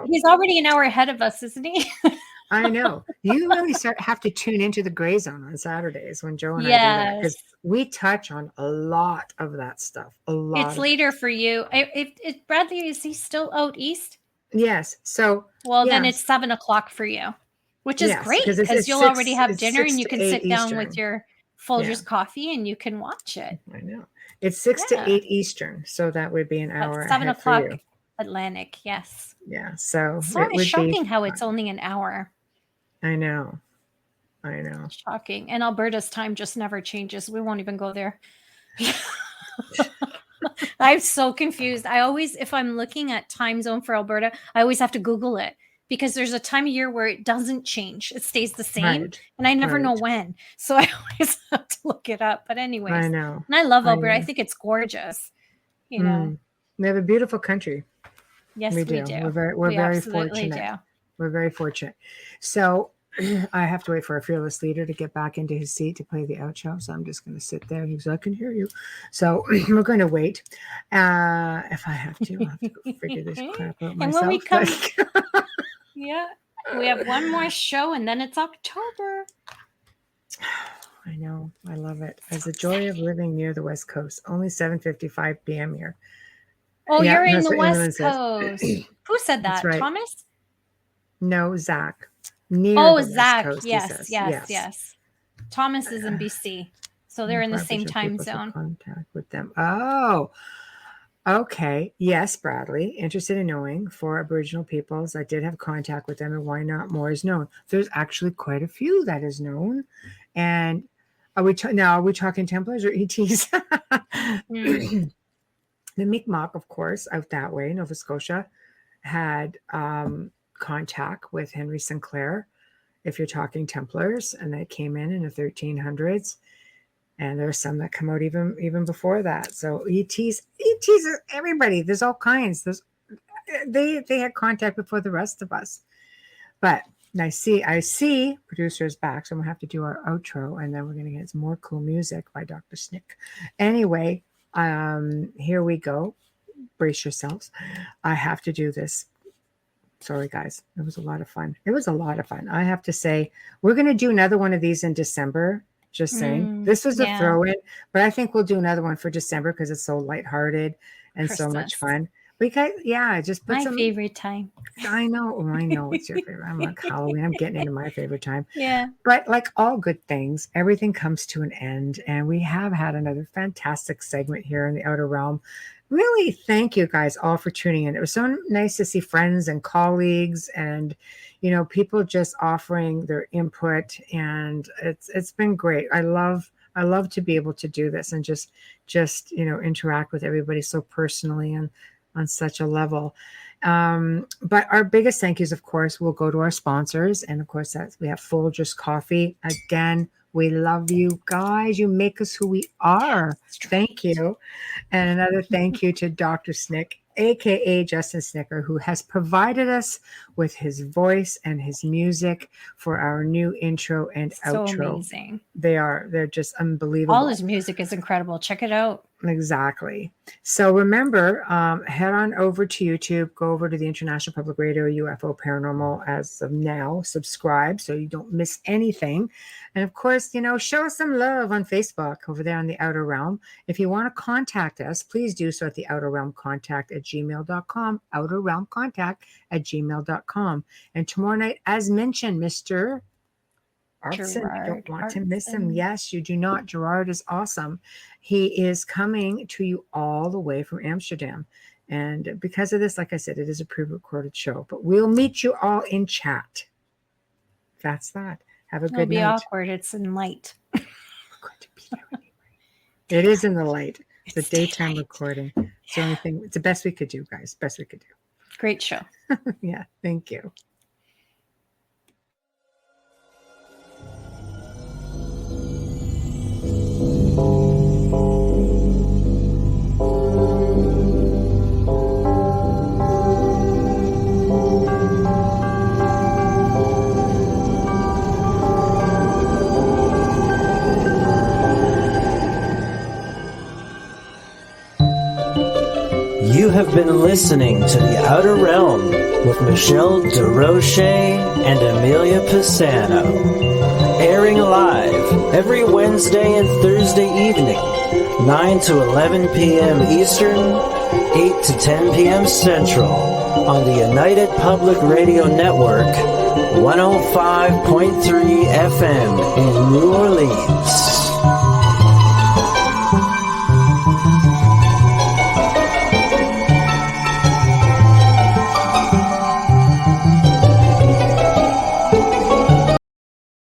Speaker 2: He's already an hour ahead of us, isn't he?
Speaker 3: I know. You really have to tune into the Gray Zone on Saturdays when Joe and I do that, because we touch on a lot of that stuff.
Speaker 2: It's later for you. Bradley, is he still out east?
Speaker 3: Yes. So
Speaker 2: then it's 7:00 for you, which is great, because you'll already have dinner and you can sit down with your Folgers coffee and you can watch it.
Speaker 3: I know. It's 6 to 8 Eastern, so that would be an hour.
Speaker 2: 7:00 Atlantic. Yes.
Speaker 3: Yeah. So
Speaker 2: it's shocking how it's only an hour.
Speaker 3: I know.
Speaker 2: Shocking. And Alberta's time just never changes. We won't even go there. I'm so confused. I always, if I'm looking at time zone for Alberta, I always have to Google it, because there's a time of year where it doesn't change. It stays the same. And I never know when. So I always have to look it up. But anyways.
Speaker 3: I know.
Speaker 2: And I love Alberta. I think it's gorgeous.
Speaker 3: We have a beautiful country.
Speaker 2: Yes, we do.
Speaker 3: We're very fortunate. We're very fortunate. So I have to wait for our fearless leader to get back into his seat to play the outro. So I'm just going to sit there. He's like, I can hear you. So we're going to wait. If I have to, I'll have to go figure this crap out myself.
Speaker 2: And when we come, we have one more show, and then it's October.
Speaker 3: I know. I love it. As the joy of living near the West Coast. Only 7:55 p.m. here.
Speaker 2: Oh, you're in the West Coast. Who said that? Right. Thomas?
Speaker 3: No, Zach.
Speaker 2: Zach. Coast, yes. Thomas is in BC. So they're in the same time zone.
Speaker 3: Contact with them. Oh, okay. Yes, Bradley. Interested in knowing for Aboriginal peoples. I did have contact with them, and why not more is known. There's actually quite a few that is known. And are we talking Templars or ETs? The Mi'kmaq, of course, out that way, Nova Scotia, had contact with Henry Sinclair, if you're talking Templars, and they came in the 1300s. And there's some that come out even before that. So ETs are everybody. There's all kinds. They had contact before the rest of us. But I see producers back, so I'm gonna have to do our outro, and then we're gonna get some more cool music by Dr. Snick. Anyway, here we go. Brace yourselves. I have to do this. Sorry, guys. It was a lot of fun. I have to say, we're gonna do another one of these in December. Just saying. This was a throw-in, but I think we'll do another one for December because it's so lighthearted and Christmas. So much fun. We got, just put
Speaker 2: my favorite time.
Speaker 3: I know it's your favorite. I'm like Halloween. I'm getting into my favorite time.
Speaker 2: Yeah.
Speaker 3: But like all good things, everything comes to an end, and we have had another fantastic segment here in the Outer Realm. really thank you guys all for tuning in. It was so nice to see friends and colleagues and, you know, people just offering their input, and it's been great. I love to be able to do this and just you know, interact with everybody so personally and on such a level. But our biggest thank yous, of course, will go to our sponsors, and of course we have Folgers Coffee. Again, we love you guys. You make us who we are. Thank you. And another thank you to Dr. Snick, aka Justin Snicker, who has provided us with his voice and his music for our new intro and outro.
Speaker 2: So amazing.
Speaker 3: They're just unbelievable.
Speaker 2: All his music is incredible. Check it out.
Speaker 3: Exactly. So remember, head on over to YouTube, go over to the International Public Radio UFO Paranormal as of now, subscribe so you don't miss anything. And of course, you know, show us some love on Facebook over there on the Outer Realm. If you want to contact us, please do so at the Outer Realm Contact at gmail.com, Outer Realm Contact at gmail.com. And tomorrow night, as mentioned, Mr. Artson, you don't want to miss him. Yes, you do not. Gerard is awesome. He is coming to you all the way from Amsterdam. And because of this, like I said, it is a pre-recorded show. But we'll meet you all in chat. That's that. Have a good night.
Speaker 2: It'll be awkward. It's in light.
Speaker 3: We're going to be there anyway. It is in the light. It's a daytime
Speaker 2: daylight.
Speaker 3: recording. It's the only thing. It's the best we could do, guys. Best we could do.
Speaker 2: Great show.
Speaker 3: Yeah. Thank you.
Speaker 4: You have been listening to The Outer Realm with Michelle Desrochers and Amelia Pisano, airing live every Wednesday and Thursday evening, 9 to 11 p.m. Eastern, 8 to 10 p.m. Central, on the United Public Radio Network, 105.3 FM in New Orleans.